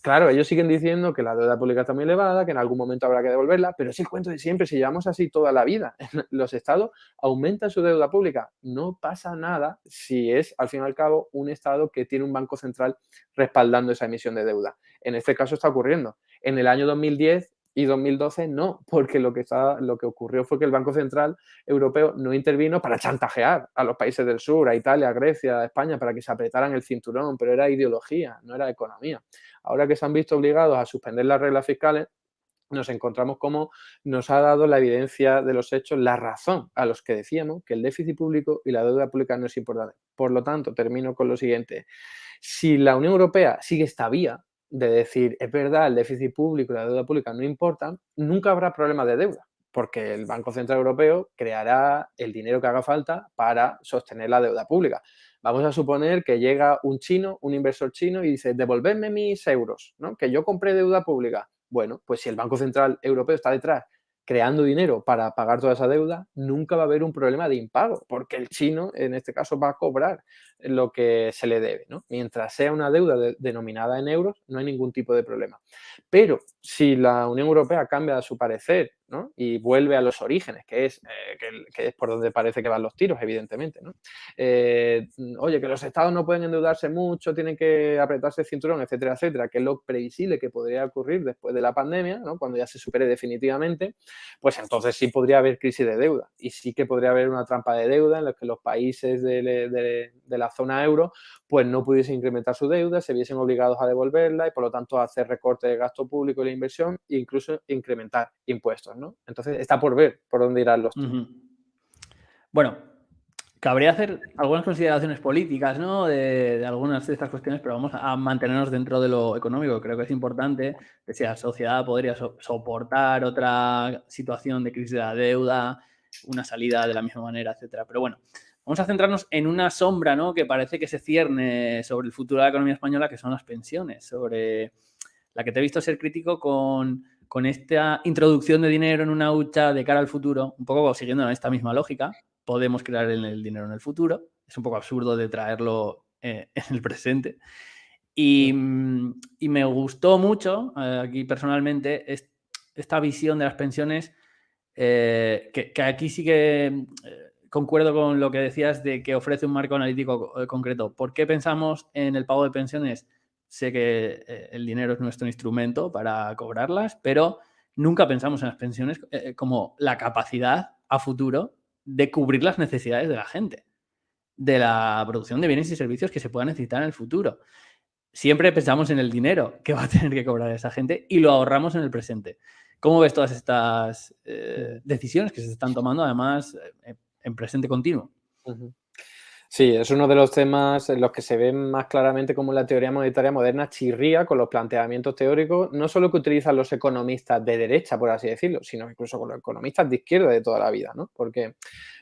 S2: Claro, ellos siguen diciendo que la deuda pública está muy elevada, que en algún momento habrá que devolverla, pero es el cuento de siempre, si llevamos así toda la vida. Los estados aumentan su deuda pública, no pasa nada si es, al fin y al cabo, un estado que tiene un banco central respaldando esa emisión de deuda. En este caso está ocurriendo. En el año 2010 y 2012 no, porque lo que ocurrió fue que el Banco Central Europeo no intervino para chantajear a los países del sur, a Italia, a Grecia, a España, para que se apretaran el cinturón, pero era ideología, no era economía. Ahora que se han visto obligados a suspender las reglas fiscales, nos encontramos como nos ha dado la evidencia de los hechos la razón a los que decíamos que el déficit público y la deuda pública no es importante. Por lo tanto, termino con lo siguiente. Si la Unión Europea sigue esta vía de decir, es verdad, el déficit público y la deuda pública no importan, nunca habrá problemas de deuda, porque el Banco Central Europeo creará el dinero que haga falta para sostener la deuda pública. Vamos a suponer que llega un chino, un inversor chino, y dice, devolvedme mis euros, ¿no? Que yo compré deuda pública. Bueno, pues si el Banco Central Europeo está detrás creando dinero para pagar toda esa deuda, nunca va a haber un problema de impago, porque el chino, en este caso, va a cobrar lo que se le debe, ¿no? Mientras sea una deuda denominada en euros, no hay ningún tipo de problema. Pero si la Unión Europea cambia su parecer, ¿no? Y vuelve a los orígenes, que es por donde parece que van los tiros, evidentemente, ¿no? Oye, que los estados no pueden endeudarse mucho, tienen que apretarse el cinturón, etcétera, etcétera, que es lo previsible que podría ocurrir después de la pandemia, ¿no? Cuando ya se supere definitivamente, pues entonces sí podría haber crisis de deuda y sí que podría haber una trampa de deuda en la que los países de la zona euro pues no pudiesen incrementar su deuda, se viesen obligados a devolverla y por lo tanto a hacer recortes de gasto público y la inversión e incluso incrementar impuestos, ¿no? Entonces está por ver por dónde irán los tiros.
S1: Bueno, cabría hacer algunas consideraciones políticas, ¿no? De algunas de estas cuestiones, pero vamos a mantenernos dentro de lo económico. Creo que es importante que si la sociedad podría soportar otra situación de crisis de la deuda, una salida de la misma manera, etcétera. Pero bueno, vamos a centrarnos en una sombra, ¿no? Que parece que se cierne sobre el futuro de la economía española, que son las pensiones, sobre la que te he visto ser crítico con esta introducción de dinero en una hucha de cara al futuro, un poco siguiendo esta misma lógica. Podemos crear el dinero en el futuro. Es un poco absurdo de traerlo en el presente. Y me gustó mucho, aquí personalmente, esta visión de las pensiones, que aquí sí que concuerdo con lo que decías de que ofrece un marco analítico concreto. ¿Por qué pensamos en el pago de pensiones? Sé que el dinero es nuestro instrumento para cobrarlas, pero nunca pensamos en las pensiones como la capacidad a futuro de cubrir las necesidades de la gente, de la producción de bienes y servicios que se puedan necesitar en el futuro. Siempre pensamos en el dinero que va a tener que cobrar esa gente y lo ahorramos en el presente. ¿Cómo ves todas estas decisiones que se están tomando, además, en presente continuo?
S2: Sí, es uno de los temas en los que se ve más claramente cómo la teoría monetaria moderna chirría con los planteamientos teóricos, no solo que utilizan los economistas de derecha, por así decirlo, sino incluso con los economistas de izquierda de toda la vida, ¿no? Porque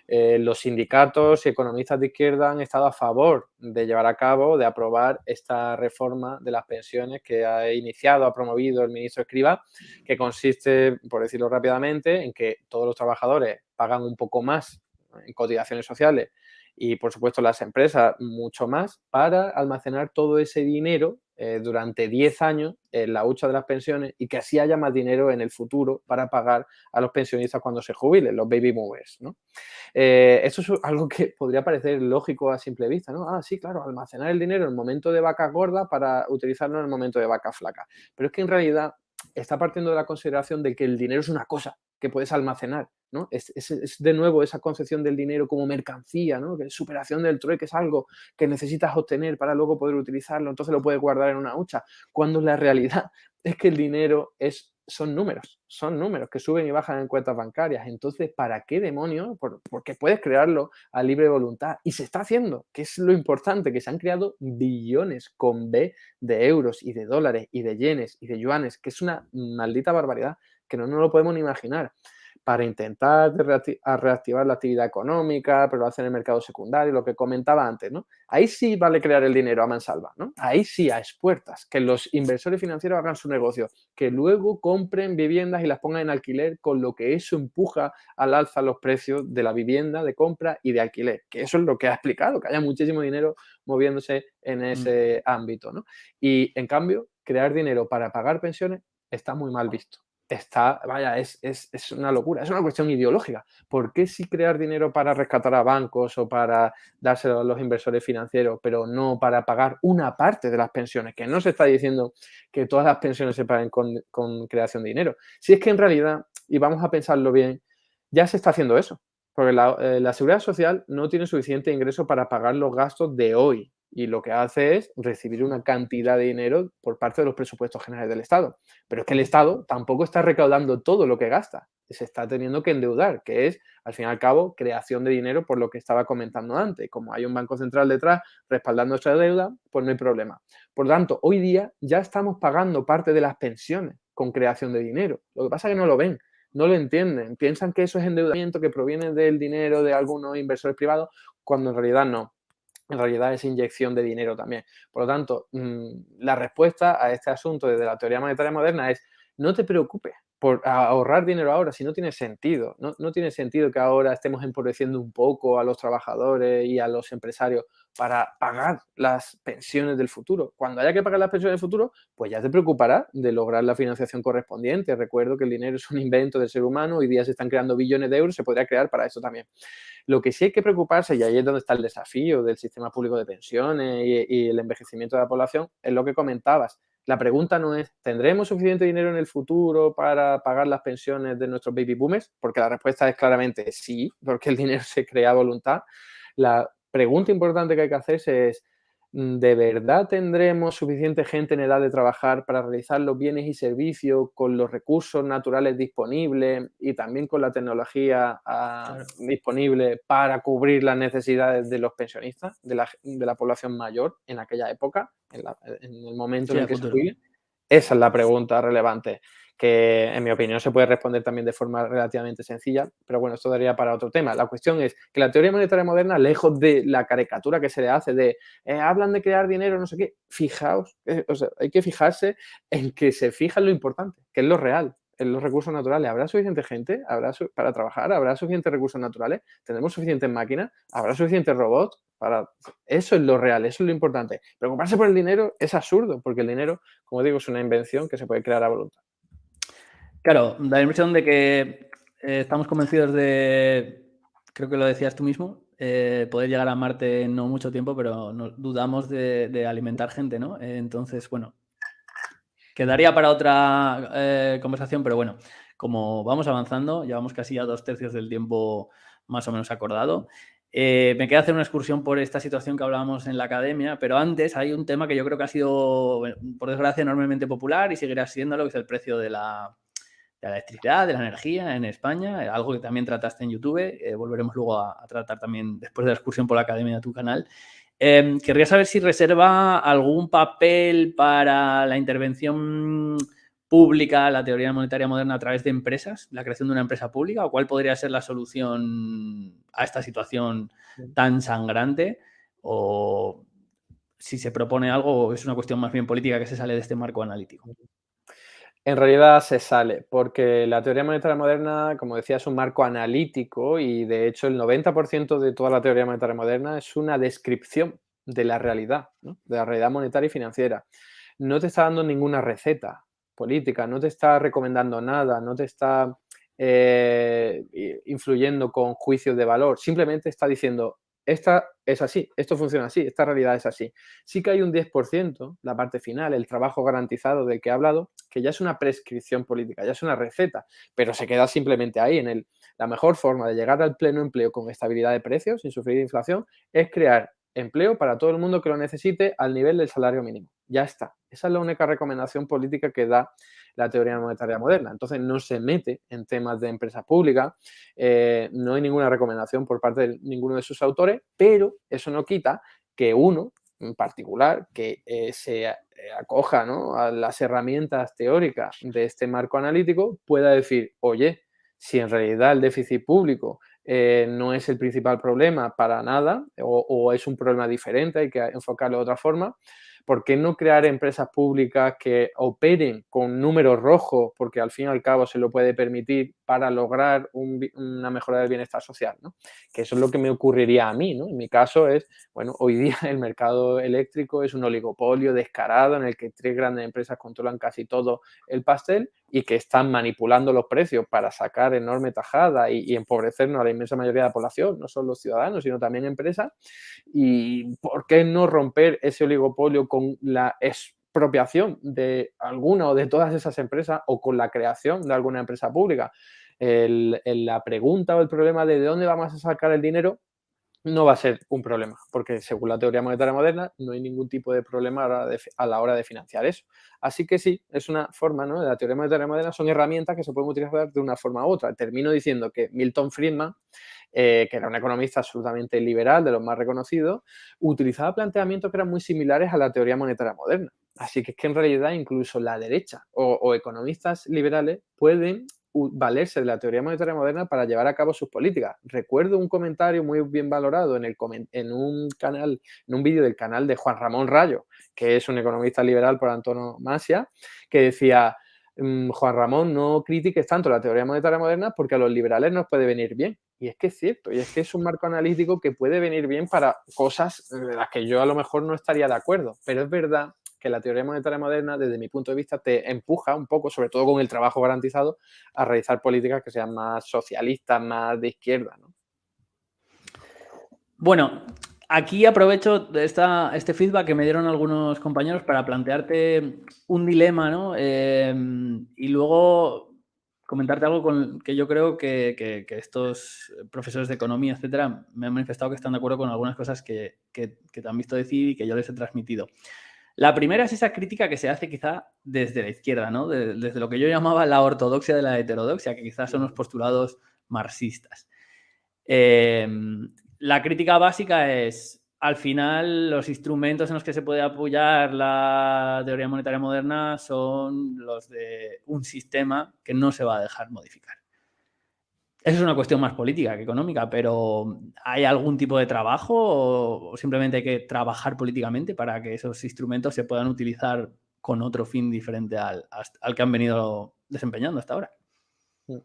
S2: los sindicatos y economistas de izquierda han estado a favor de llevar a cabo, de aprobar esta reforma de las pensiones que ha iniciado, ha promovido el ministro Escrivá, que consiste, por decirlo rápidamente, en que todos los trabajadores pagan un poco más en cotizaciones sociales y, por supuesto, las empresas mucho más para almacenar todo ese dinero durante 10 años en la hucha de las pensiones y que así haya más dinero en el futuro para pagar a los pensionistas cuando se jubilen, los baby movers, ¿no? Esto es algo que podría parecer lógico a simple vista, ¿no? Ah, sí, claro, almacenar el dinero en el momento de vaca gorda para utilizarlo en el momento de vaca flaca. Pero es que en realidad está partiendo de la consideración de que el dinero es una cosa que puedes almacenar, ¿no? Es de nuevo esa concepción del dinero como mercancía, ¿no? Que superación del trueque es algo que necesitas obtener para luego poder utilizarlo, entonces lo puedes guardar en una hucha, cuando la realidad es que el dinero son números que suben y bajan en cuentas bancarias. Entonces, ¿para qué demonios? Porque puedes crearlo a libre voluntad. Y se está haciendo, que es lo importante, que se han creado billones con B de euros y de dólares y de yenes y de yuanes, que es una maldita barbaridad que no nos lo podemos ni imaginar, para intentar reactivar la actividad económica, pero lo hacen en el mercado secundario, lo que comentaba antes, ¿no? Ahí sí vale crear el dinero a mansalva, ¿no? Ahí sí, a expuertas, que los inversores financieros hagan su negocio, que luego compren viviendas y las pongan en alquiler, con lo que eso empuja al alza los precios de la vivienda, de compra y de alquiler, que eso es lo que ha explicado, que haya muchísimo dinero moviéndose en ese ámbito, ¿no? Y, en cambio, crear dinero para pagar pensiones está muy mal visto. Es una locura, es una cuestión ideológica. ¿Por qué sí crear dinero para rescatar a bancos o para dárselo a los inversores financieros, pero no para pagar una parte de las pensiones? Que no se está diciendo que todas las pensiones se paguen con creación de dinero. Si es que en realidad, y vamos a pensarlo bien, ya se está haciendo eso. Porque la seguridad social no tiene suficiente ingreso para pagar los gastos de hoy. Y lo que hace es recibir una cantidad de dinero por parte de los presupuestos generales del Estado. Pero es que el Estado tampoco está recaudando todo lo que gasta. Se está teniendo que endeudar, que es, al fin y al cabo, creación de dinero por lo que estaba comentando antes. Como hay un banco central detrás respaldando esa deuda, pues no hay problema. Por lo tanto, hoy día ya estamos pagando parte de las pensiones con creación de dinero. Lo que pasa es que no lo ven, no lo entienden. Piensan que eso es endeudamiento que proviene del dinero de algunos inversores privados, cuando en realidad no. En realidad es inyección de dinero también. Por lo tanto, la respuesta a este asunto desde la teoría monetaria moderna es: no te preocupes por ahorrar dinero ahora, si no tiene sentido. No tiene sentido que ahora estemos empobreciendo un poco a los trabajadores y a los empresarios para pagar las pensiones del futuro. Cuando haya que pagar las pensiones del futuro, pues ya te preocuparás de lograr la financiación correspondiente. Recuerdo que el dinero es un invento del ser humano, hoy día se están creando billones de euros, se podría crear para eso también. Lo que sí hay que preocuparse, y ahí es donde está el desafío del sistema público de pensiones y el envejecimiento de la población, es lo que comentabas. La pregunta no es: ¿tendremos suficiente dinero en el futuro para pagar las pensiones de nuestros baby boomers? Porque la respuesta es claramente sí, porque el dinero se crea a voluntad. La pregunta importante que hay que hacerse es: ¿de verdad tendremos suficiente gente en edad de trabajar para realizar los bienes y servicios con los recursos naturales disponibles y también con la tecnología
S1: Claro.
S2: disponible para cubrir las necesidades de los pensionistas, de la población mayor en aquella época, en el momento
S1: Sí,
S2: en el
S1: a
S2: que se
S1: futuro.
S2: jubile? Esa es la pregunta relevante, que en mi opinión se puede responder también de forma relativamente sencilla, pero bueno, esto daría para otro tema. La cuestión es que la teoría monetaria moderna, lejos de la caricatura que se le hace de hablan de crear dinero, no sé qué, fijaos, o sea, hay que fijarse en que se fija en lo importante, que es lo real, en los recursos naturales. ¿Habrá suficiente gente para trabajar? ¿Habrá suficientes recursos naturales? ¿Tendremos suficientes máquinas? ¿Habrá suficientes robots? Eso es lo real, eso es lo importante. Preocuparse por el dinero es absurdo, porque el dinero, como digo, es una invención que se puede crear a voluntad.
S1: Claro, da la impresión de que estamos convencidos de, creo que lo decías tú mismo, poder llegar a Marte en no mucho tiempo, pero dudamos de alimentar gente, ¿no? Entonces, bueno, quedaría para otra conversación, pero bueno, como vamos avanzando, llevamos casi ya 2/3 del tiempo más o menos acordado. Me queda hacer una excursión por esta situación que hablábamos en la academia, pero antes hay un tema que yo creo que ha sido, por desgracia, enormemente popular y seguirá siéndolo, que es el precio de la electricidad, de la energía en España, algo que también trataste en YouTube. Volveremos luego a tratar también después de la excursión por la academia de tu canal. Querría saber si reserva algún papel para la intervención pública, la teoría monetaria moderna a través de empresas, la creación de una empresa pública, o cuál podría ser la solución a esta situación tan sangrante, o si se propone algo o es una cuestión más bien política que se sale de este marco analítico.
S2: En realidad se sale, porque la teoría monetaria moderna, como decía, es un marco analítico y de hecho el 90% de toda la teoría monetaria moderna es una descripción de la realidad, ¿no? De la realidad monetaria y financiera. No te está dando ninguna receta política, no te está recomendando nada, no te está influyendo con juicios de valor, simplemente está diciendo, esta es así, esto funciona así, esta realidad es así. Sí que hay un 10%, la parte final, el trabajo garantizado del que he hablado, que ya es una prescripción política, ya es una receta, pero se queda simplemente ahí. La mejor forma de llegar al pleno empleo con estabilidad de precios, sin sufrir inflación, es crear empleo para todo el mundo que lo necesite al nivel del salario mínimo. Ya está. Esa es la única recomendación política que da la teoría monetaria moderna. Entonces no se mete en temas de empresa pública, no hay ninguna recomendación por parte de ninguno de sus autores, pero eso no quita que uno, en particular, que se acoja, ¿no?, a las herramientas teóricas de este marco analítico, pueda decir, oye, si en realidad el déficit público no es el principal problema para nada o es un problema diferente, hay que enfocarlo de otra forma, ¿por qué no crear empresas públicas que operen con números rojos, porque al fin y al cabo se lo puede permitir para lograr una mejora del bienestar social, ¿no? Que eso es lo que me ocurriría a mí, ¿no? En mi caso es, bueno, hoy día el mercado eléctrico es un oligopolio descarado en el que 3 grandes empresas controlan casi todo el pastel y que están manipulando los precios para sacar enorme tajada y empobrecernos a la inmensa mayoría de la población, no solo los ciudadanos, sino también empresas. ¿Y por qué no romper ese oligopolio con la expropiación de alguna o de todas esas empresas o con la creación de alguna empresa pública? La pregunta o el problema de dónde vamos a sacar el dinero no va a ser un problema, porque según la teoría monetaria moderna no hay ningún tipo de problema a la hora de financiar eso. Así que sí, es una forma, ¿no?, de la teoría monetaria moderna, son herramientas que se pueden utilizar de una forma u otra. Termino diciendo que Milton Friedman, que era un economista absolutamente liberal, de los más reconocidos, utilizaba planteamientos que eran muy similares a la teoría monetaria moderna. Así que es que en realidad incluso la derecha o economistas liberales pueden valerse de la teoría monetaria moderna para llevar a cabo sus políticas. Recuerdo un comentario muy bien valorado en un canal, en un vídeo del canal de Juan Ramón Rayo, que es un economista liberal por antonomasia, que decía, Juan Ramón, no critiques tanto la teoría monetaria moderna porque a los liberales nos puede venir bien. Y es que es cierto, y es que es un marco analítico que puede venir bien para cosas de las que yo a lo mejor no estaría de acuerdo, pero es verdad que la teoría monetaria moderna, desde mi punto de vista, te empuja un poco, sobre todo con el trabajo garantizado, a realizar políticas que sean más socialistas, más de izquierda, ¿no?
S1: Bueno, aquí aprovecho este feedback que me dieron algunos compañeros para plantearte un dilema, ¿no? Y luego comentarte algo que yo creo que estos profesores de economía, etcétera, me han manifestado que están de acuerdo con algunas cosas que te han visto decir y que yo les he transmitido. La primera es esa crítica que se hace quizá desde la izquierda, ¿no? Desde lo que yo llamaba la ortodoxia de la heterodoxia, que quizás son los postulados marxistas. La crítica básica es, al final, los instrumentos en los que se puede apoyar la teoría monetaria moderna son los de un sistema que no se va a dejar modificar. Esa es una cuestión más política que económica, pero ¿hay algún tipo de trabajo o simplemente hay que trabajar políticamente para que esos instrumentos se puedan utilizar con otro fin diferente al que han venido desempeñando hasta ahora?
S2: Está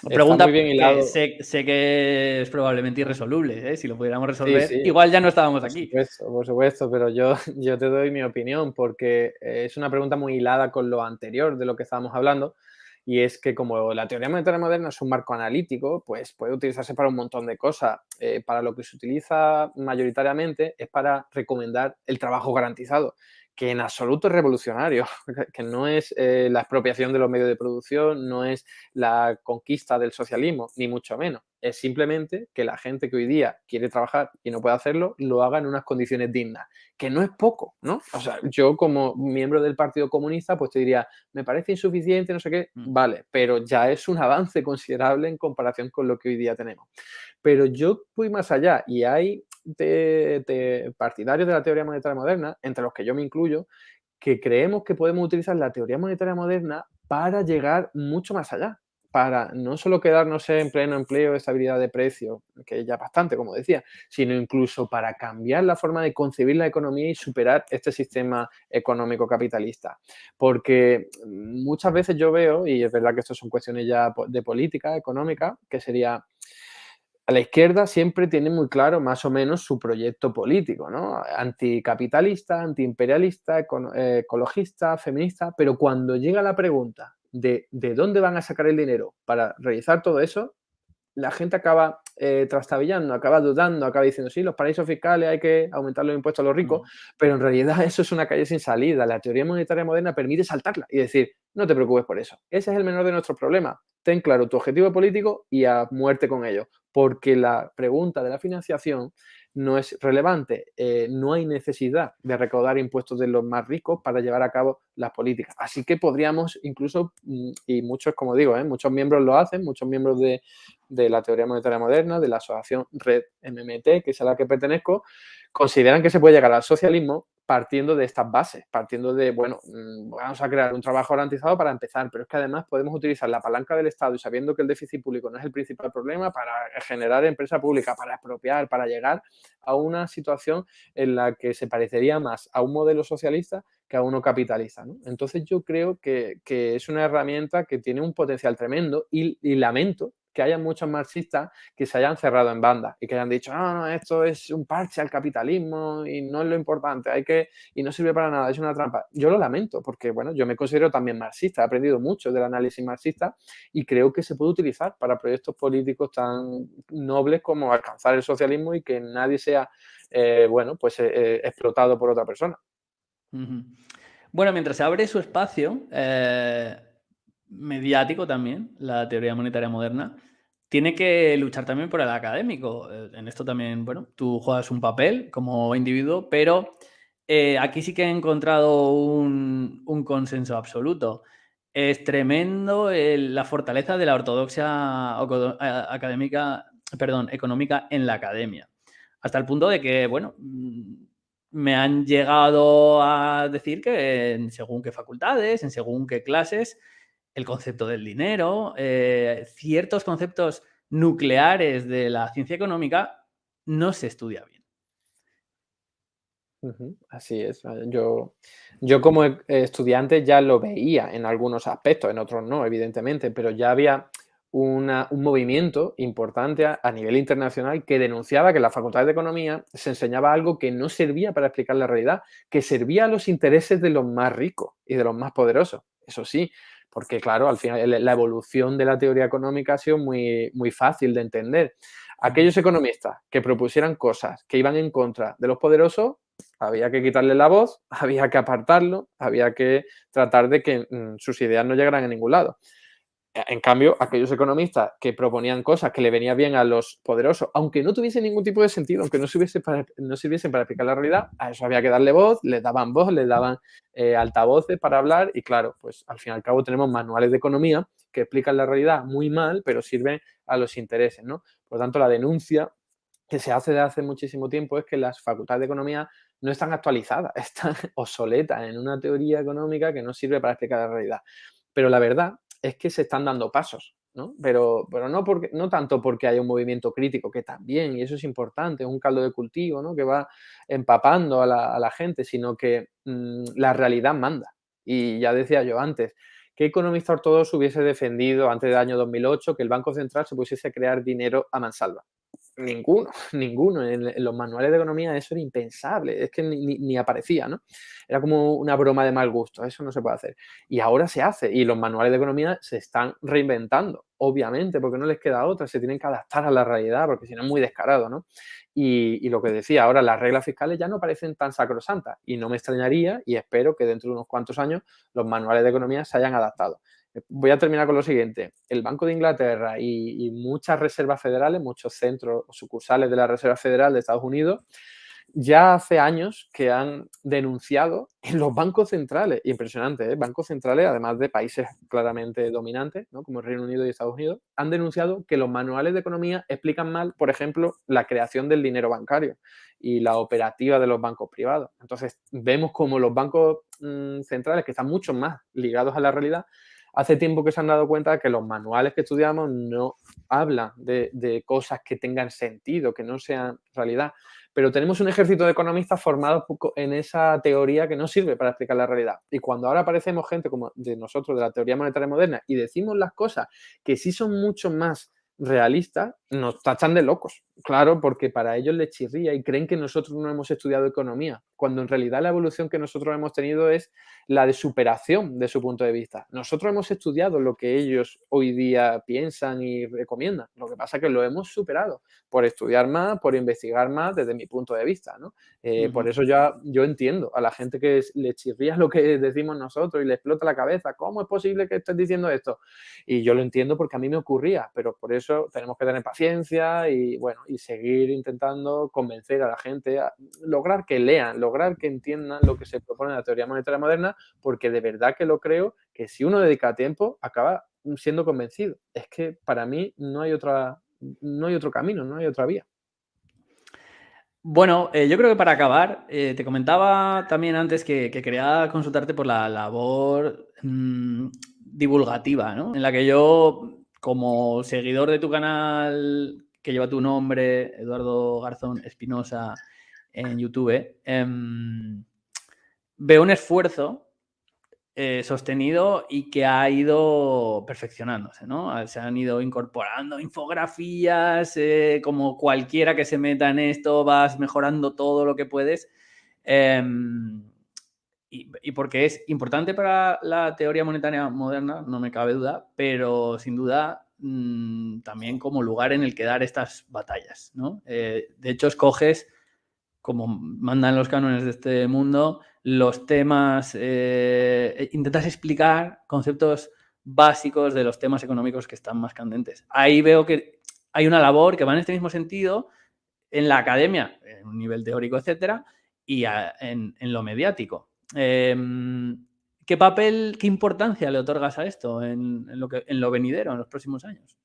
S2: muy
S1: Pregunta
S2: bien
S1: que
S2: hilado.
S1: sé que es probablemente irresoluble, ¿eh? Si lo pudiéramos
S2: Sí,
S1: resolver,
S2: sí,
S1: igual ya no estábamos aquí.
S2: por supuesto, pero yo te doy mi opinión porque es una pregunta muy hilada con lo anterior de lo que estábamos hablando, y es que como la teoría monetaria moderna es un marco analítico, pues puede utilizarse para un montón de cosas. Para lo que se utiliza mayoritariamente es para recomendar el trabajo garantizado, que en absoluto es revolucionario, que no es la expropiación de los medios de producción, no es la conquista del socialismo, ni mucho menos. es simplemente que la gente que hoy día quiere trabajar y no puede hacerlo, lo haga en unas condiciones dignas, que no es poco, ¿no? O sea, yo como miembro del Partido Comunista, pues te diría, me parece insuficiente, no sé qué,
S1: Mm.
S2: vale, pero ya es un avance considerable en comparación con lo que hoy día tenemos. Pero yo voy más allá y hay partidarios de la teoría monetaria moderna, entre los que yo me incluyo, que creemos que podemos utilizar la teoría monetaria moderna para llegar mucho más allá, para no solo quedarnos en pleno empleo, estabilidad de precios, que ya es bastante, como decía, sino incluso para cambiar la forma de concebir la economía y superar este sistema económico capitalista. Porque muchas veces yo veo, y es verdad que esto son cuestiones ya de política económica, que sería a la izquierda siempre tiene muy claro más o menos su proyecto político, ¿no? Anticapitalista, antiimperialista, ecologista, feminista, pero cuando llega la pregunta de dónde van a sacar el dinero para realizar todo eso, la gente acaba trastabillando, acaba dudando, acaba diciendo, sí, los paraísos fiscales hay que aumentar los impuestos a los ricos,
S1: Mm.
S2: pero en realidad eso es una calle sin salida. La teoría monetaria moderna permite saltarla y decir, no te preocupes por eso. Ese es el menor de nuestros problemas. Ten claro tu objetivo político y a muerte con ello, porque la pregunta de la financiación no es relevante. No hay necesidad de recaudar impuestos de los más ricos para llevar a cabo las políticas. Así que podríamos incluso, y muchos, como digo, muchos miembros lo hacen, muchos miembros de la teoría monetaria moderna, de la asociación Red MMT, que es a la que pertenezco, consideran que se puede llegar al socialismo partiendo de estas bases, partiendo de, bueno, vamos a crear un trabajo garantizado para empezar, pero es que además podemos utilizar la palanca del Estado y sabiendo que el déficit público no es el principal problema para generar empresa pública, para expropiar, para llegar a una situación en la que se parecería más a un modelo socialista que a uno capitalista, ¿no? Entonces yo creo que es una herramienta que tiene un potencial tremendo y lamento que haya muchos marxistas que se hayan cerrado en banda y que hayan dicho, no, no, esto es un parche al capitalismo y no es lo importante, y no sirve para nada, es una trampa. Yo lo lamento porque, bueno, yo me considero también marxista, he aprendido mucho del análisis marxista y creo que se puede utilizar para proyectos políticos tan nobles como alcanzar el socialismo y que nadie sea, bueno, pues explotado por otra persona.
S1: Ujú. Bueno, mientras se abre su espacio mediático también, la teoría monetaria moderna, tiene que luchar también por el académico. En esto también, bueno, tú juegas un papel como individuo, pero aquí sí que he encontrado un consenso absoluto. Es tremendo la fortaleza de la ortodoxia académica, perdón, económica en la academia. Hasta el punto de que, bueno, me han llegado a decir que en según qué facultades, en según qué clases, el concepto del dinero, ciertos conceptos nucleares de la ciencia económica no se estudia bien.
S2: Ujú, así es. Yo como estudiante ya lo veía en algunos aspectos, en otros no, evidentemente, pero ya había un movimiento importante a nivel internacional que denunciaba que en la Facultad de Economía se enseñaba algo que no servía para explicar la realidad, que servía a los intereses de los más ricos y de los más poderosos. Eso sí, porque claro, al final la evolución de la teoría económica ha sido muy, muy fácil de entender. Aquellos economistas que propusieran cosas que iban en contra de los poderosos, había que quitarle la voz, había que apartarlo, había que tratar de que sus ideas no llegaran a ningún lado. En cambio, aquellos economistas que proponían cosas que le venían bien a los poderosos, aunque no tuviesen ningún tipo de sentido, aunque no sirviesen para explicar la realidad, a eso había que darle voz, les daban altavoces para hablar y claro, pues al fin y al cabo tenemos manuales de economía que explican la realidad muy mal, pero sirven a los intereses, ¿no? Por lo tanto, la denuncia que se hace desde hace muchísimo tiempo es que las facultades de economía no están actualizadas, están obsoletas en una teoría económica que no sirve para explicar la realidad. Pero la verdad es que se están dando pasos, ¿no? Pero no, no tanto porque haya un movimiento crítico, que también, y eso es importante, es un caldo de cultivo, ¿no? Que va empapando a la gente, sino que la realidad manda. Y ya decía yo antes, ¿qué economista ortodoxo hubiese defendido antes del año 2008 que el Banco Central se pusiese a crear dinero a mansalva? Ninguno, ninguno. En los manuales de economía eso era impensable, es que ni aparecía, ¿no? Era como una broma de mal gusto, eso no se puede hacer. Y ahora se hace, y los manuales de economía se están reinventando, obviamente, porque no les queda otra, se tienen que adaptar a la realidad, porque si no es muy descarado, ¿no? Y lo que decía, ahora las reglas fiscales ya no parecen tan sacrosantas, y no me extrañaría, y espero que dentro de unos cuantos años los manuales de economía se hayan adaptado. Voy a terminar con lo siguiente. El Banco de Inglaterra y muchas reservas federales, muchos centros o sucursales de la Reserva Federal de Estados Unidos, ya hace años que han denunciado en los bancos centrales, impresionante, ¿eh? Bancos centrales, además de países claramente dominantes, ¿no? Como Reino Unido y Estados Unidos, han denunciado que los manuales de economía explican mal, por ejemplo, la creación del dinero bancario y la operativa de los bancos privados. Entonces, vemos como los bancos centrales, que están mucho más ligados a la realidad, hace tiempo que se han dado cuenta de que los manuales que estudiamos no hablan de cosas que tengan sentido, que no sean realidad. Pero tenemos un ejército de economistas formados en esa teoría que no sirve para explicar la realidad. Y cuando ahora aparecemos gente como de nosotros, de la teoría monetaria moderna, y decimos las cosas que sí son mucho más realistas, nos tachan de locos. Claro, porque para ellos les chirría y creen que nosotros no hemos estudiado economía, cuando en realidad la evolución que nosotros hemos tenido es la de superación de su punto de vista. Nosotros hemos estudiado lo que ellos hoy día piensan y recomiendan. Lo que pasa es que lo hemos superado por estudiar más, por investigar más desde mi punto de vista, ¿no? Por eso yo entiendo a la gente que le chirría lo que decimos nosotros y le explota la cabeza. ¿Cómo es posible que estés diciendo esto? Y yo lo entiendo porque a mí me ocurría, pero por eso tenemos que tener paciencia y, bueno, y seguir intentando convencer a la gente, a lograr que lean, lograr que entiendan lo que se propone en la teoría monetaria moderna, porque de verdad que lo creo que si uno dedica tiempo, acaba siendo convencido. Es que para mí no hay otro camino, no hay otra vía.
S1: Bueno, yo creo que para acabar, te comentaba también antes que quería consultarte por la labor divulgativa, ¿no? En la que yo, como seguidor de tu canal que lleva tu nombre, Eduardo Garzón Espinosa, en YouTube, veo un esfuerzo sostenido y que ha ido perfeccionándose, ¿no? Se han ido incorporando infografías, como cualquiera que se meta en esto, vas mejorando todo lo que puedes. Y porque es importante para la teoría monetaria moderna, no me cabe duda, pero sin duda también como lugar en el que dar estas batallas, ¿no? De hecho, escoges, como mandan los cánones de este mundo, los temas, intentas explicar conceptos básicos de los temas económicos que están más candentes. Ahí veo que hay una labor que va en este mismo sentido en la academia, en un nivel teórico, etcétera, y en lo mediático. ¿Qué papel, qué importancia le otorgas a esto en lo venidero, en los próximos años?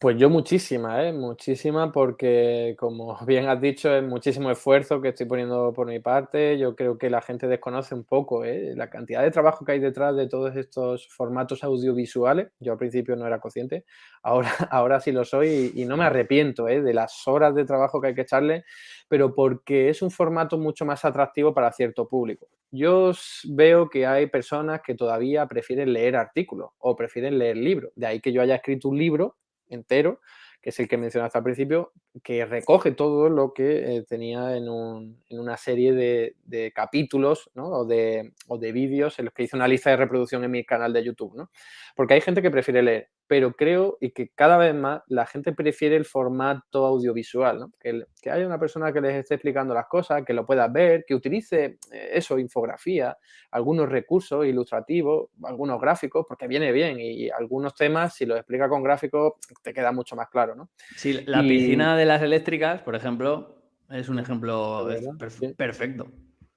S2: Pues yo muchísima, muchísima, porque como bien has dicho, es muchísimo esfuerzo que estoy poniendo por mi parte. Yo creo que la gente desconoce un poco, la cantidad de trabajo que hay detrás de todos estos formatos audiovisuales. Yo al principio no era consciente, ahora, ahora sí lo soy y no me arrepiento, de las horas de trabajo que hay que echarle, pero porque es un formato mucho más atractivo para cierto público. Veo que hay personas que todavía prefieren leer artículos o prefieren leer libros. De ahí que yo haya escrito un libro entero, que es el que mencionaste al principio, que recoge todo lo que tenía en una serie de capítulos, ¿no? o de vídeos en los que hice una lista de reproducción en mi canal de YouTube, ¿no? Porque hay gente que prefiere leer, pero creo y que cada vez más la gente prefiere el formato audiovisual, ¿no? Que haya una persona que les esté explicando las cosas, que lo puedas ver, que utilice eso, infografía, algunos recursos ilustrativos, algunos gráficos, porque viene bien y algunos temas, si los explica con gráficos, te queda mucho más claro, ¿no?
S1: Sí, la
S2: Y
S1: piscina de las eléctricas, por ejemplo, es un
S2: es
S1: ejemplo
S2: verdad, sí,
S1: perfecto.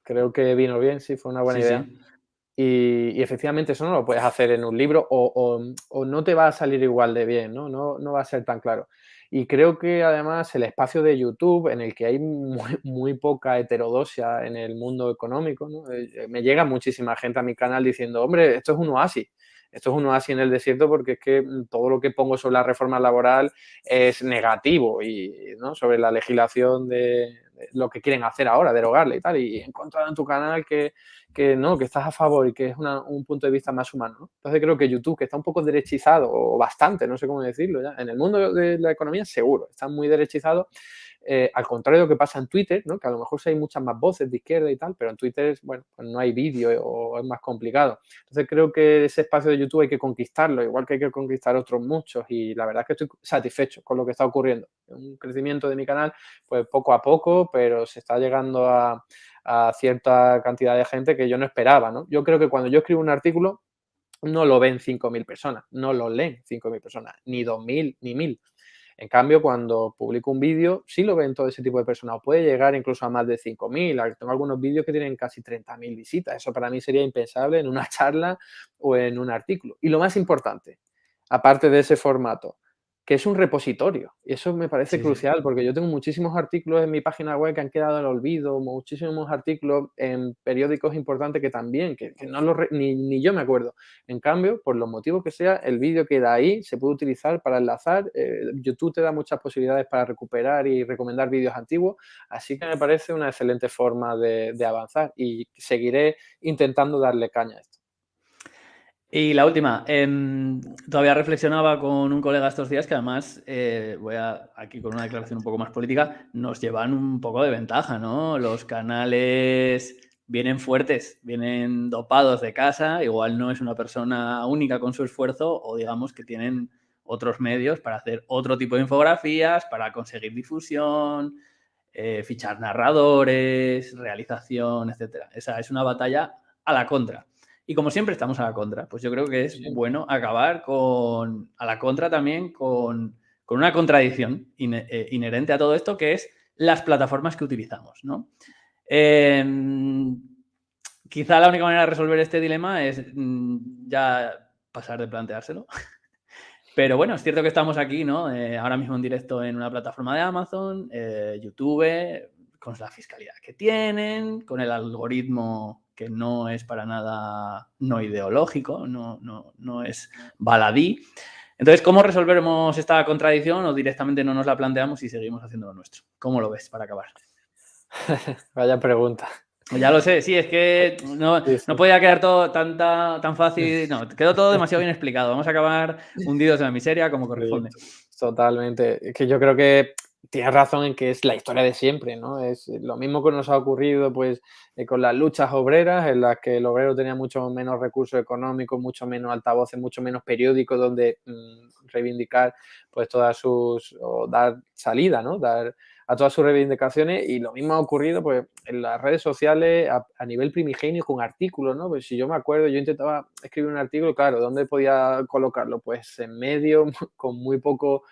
S2: creo que vino bien, sí, fue una buena
S1: Sí,
S2: idea.
S1: sí.
S2: Y efectivamente eso no lo puedes hacer en un libro o no te va a salir igual de bien, ¿no? No va a ser tan claro. Y creo que además el espacio de YouTube, en el que hay muy poca heterodoxia en el mundo económico, ¿no? Me llega muchísima gente a mi canal diciendo, hombre, esto es un oasis. Esto es un oasis en el desierto porque es que todo lo que pongo sobre la reforma laboral es negativo y, ¿no? Sobre la legislación de lo que quieren hacer ahora, derogarla y tal. Y he encontrado en tu canal que no, que estás a favor y que es un punto de vista más humano, ¿no? Entonces creo que YouTube, que está un poco derechizado, o bastante, no sé cómo decirlo ya, en el mundo de la economía seguro, está muy derechizado, al contrario de lo que pasa en Twitter, ¿no? Que a lo mejor sí hay muchas más voces de izquierda y tal, pero en Twitter, bueno, pues no hay vídeo o es más complicado. Entonces creo que ese espacio de YouTube hay que conquistarlo, igual que hay que conquistar otros muchos y la verdad es que estoy satisfecho con lo que está ocurriendo. Un crecimiento de mi canal, pues poco a poco, pero se está llegando a cierta cantidad de gente que yo no esperaba, ¿no? Yo creo que cuando yo escribo un artículo, no lo ven 5.000 personas, no lo leen 5.000 personas, ni 2.000, ni 1.000. En cambio, cuando publico un vídeo, sí lo ven todo ese tipo de personas. Puede llegar incluso a más de 5.000. Tengo algunos vídeos que tienen casi 30.000 visitas. Eso para mí sería impensable en una charla o en un artículo. Y lo más importante, aparte de ese formato, que es un repositorio. Y eso me parece
S1: Sí, sí.
S2: crucial, porque yo tengo muchísimos artículos en mi página web que han quedado al olvido, muchísimos artículos en periódicos importantes que también, que no ni yo me acuerdo. En cambio, por los motivos que sea, el vídeo queda ahí, se puede utilizar para enlazar. YouTube te da muchas posibilidades para recuperar y recomendar vídeos antiguos, así que me parece una excelente forma de avanzar y seguiré intentando darle caña a esto.
S1: Y la última, todavía reflexionaba con un colega estos días que además, voy aquí con una declaración un poco más política, nos llevan un poco de ventaja, ¿no? Los canales vienen fuertes, vienen dopados de casa, igual no es una persona única con su esfuerzo o digamos que tienen otros medios para hacer otro tipo de infografías, para conseguir difusión, fichar narradores, realización, etcétera. Esa es una batalla a la contra. Y como siempre estamos a la contra, pues yo creo que es
S2: Sí,
S1: bueno acabar a la contra también con una contradicción inherente a todo esto, que es las plataformas que utilizamos, ¿no? Eh, Quizá la única manera de resolver este dilema es ya pasar de planteárselo. Pero bueno, es cierto que estamos aquí, ¿no? Ahora mismo en directo en una plataforma de Amazon, YouTube, con la fiscalidad que tienen, con el algoritmo que no es para nada no ideológico, no es baladí. Entonces, ¿cómo resolvemos esta contradicción o directamente no nos la planteamos y seguimos haciendo lo nuestro? ¿Cómo lo ves para acabar?
S2: vaya pregunta.
S1: Ya lo sé, sí, es que
S2: Sí,
S1: no
S2: sí.
S1: podía quedar todo tan fácil. No, quedó todo demasiado bien explicado. Vamos a acabar hundidos en la miseria como
S2: Sí,
S1: corresponde.
S2: totalmente. Es que yo creo que tienes razón en que es la historia de siempre, ¿no? Es lo mismo que nos ha ocurrido, pues, con las luchas obreras, en las que el obrero tenía mucho menos recursos económicos, mucho menos altavoces, mucho menos periódicos donde reivindicar, pues, todas sus, o dar salida, ¿no? Dar a todas sus reivindicaciones. Y lo mismo ha ocurrido, pues, en las redes sociales a nivel primigenio con artículos, ¿no? Pues si yo me acuerdo, yo intentaba escribir un artículo, claro, ¿dónde podía colocarlo? Pues en medio, con muy poco,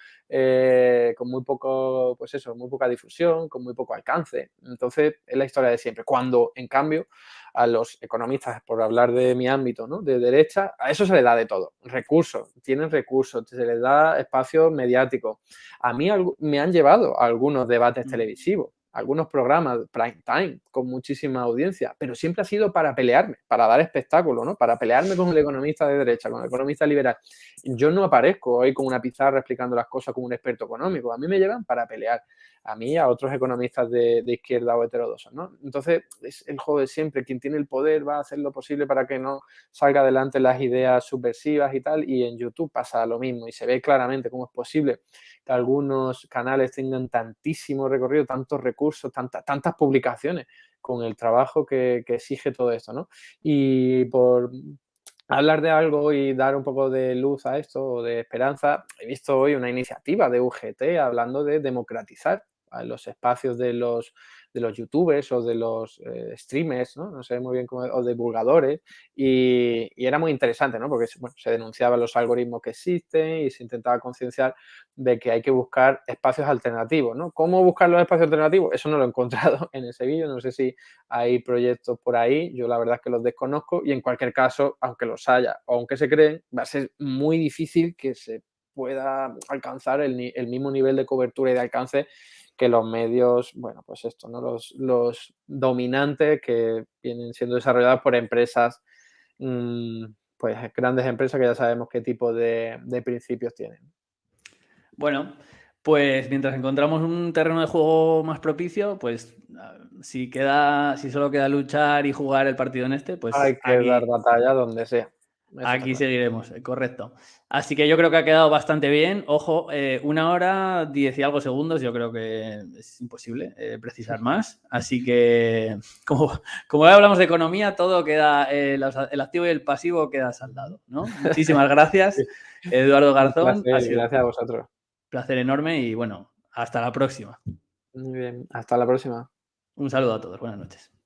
S2: pues eso, muy poca difusión, con muy poco alcance. Entonces, es la historia de siempre. Cuando, en cambio, a los economistas, por hablar de mi ámbito, ¿no? De derecha, a eso se les da de todo. Recursos, tienen recursos, se les da espacio mediático. A mí me han llevado a algunos debates televisivos, algunos programas prime time con muchísima audiencia, pero siempre ha sido para pelearme, para dar espectáculo, ¿no? Para pelearme con el economista de derecha, con el economista liberal. Yo no aparezco hoy con una pizarra explicando las cosas como un experto económico. A mí me llevan para pelear. A mí y a otros economistas de izquierda o heterodoxos, ¿no? Entonces, es el juego de siempre. Quien tiene el poder va a hacer lo posible para que no salga adelante las ideas subversivas y tal. Y en YouTube pasa lo mismo y se ve claramente cómo es posible que algunos canales tengan tantísimo recorrido, tantos recursos, tantas publicaciones con el trabajo que exige todo esto, ¿no? Y por hablar de algo y dar un poco de luz a esto o de esperanza, he visto hoy una iniciativa de UGT hablando de democratizar a los espacios de los youtubers o de los streamers, ¿no? No sé muy bien cómo, o divulgadores, y era muy interesante, ¿no? Porque bueno, se denunciaban los algoritmos que existen y se intentaba concienciar de que hay que buscar espacios alternativos, ¿no? ¿Cómo buscar los espacios alternativos? Eso no lo he encontrado en ese vídeo, no sé si hay proyectos por ahí, yo la verdad es que los desconozco y en cualquier caso, aunque los haya o aunque se creen, va a ser muy difícil que se pueda alcanzar el mismo nivel de cobertura y de alcance que los medios, bueno, pues esto, ¿no? Los dominantes que vienen siendo desarrollados por empresas, mmm, pues grandes empresas que ya sabemos qué tipo de principios tienen.
S1: Bueno, pues mientras encontramos un terreno de juego más propicio, pues si solo queda luchar y jugar el partido en este, pues
S2: Hay que dar batalla donde sea, eso está
S1: aquí
S2: claro.
S1: seguiremos, correcto. Así que yo creo que ha quedado bastante bien. Ojo, 1 hora 10 y algo segundos, yo creo que es imposible precisar más. Así que, como ya hablamos de economía, todo queda, el activo y el pasivo queda saldado, ¿no? Muchísimas gracias, Eduardo
S2: Un
S1: Garzón. Ha
S2: placer,
S1: sido
S2: gracias a vosotros.
S1: un placer enorme y bueno, hasta la próxima.
S2: Muy bien, hasta la próxima.
S1: Un saludo a todos. Buenas noches.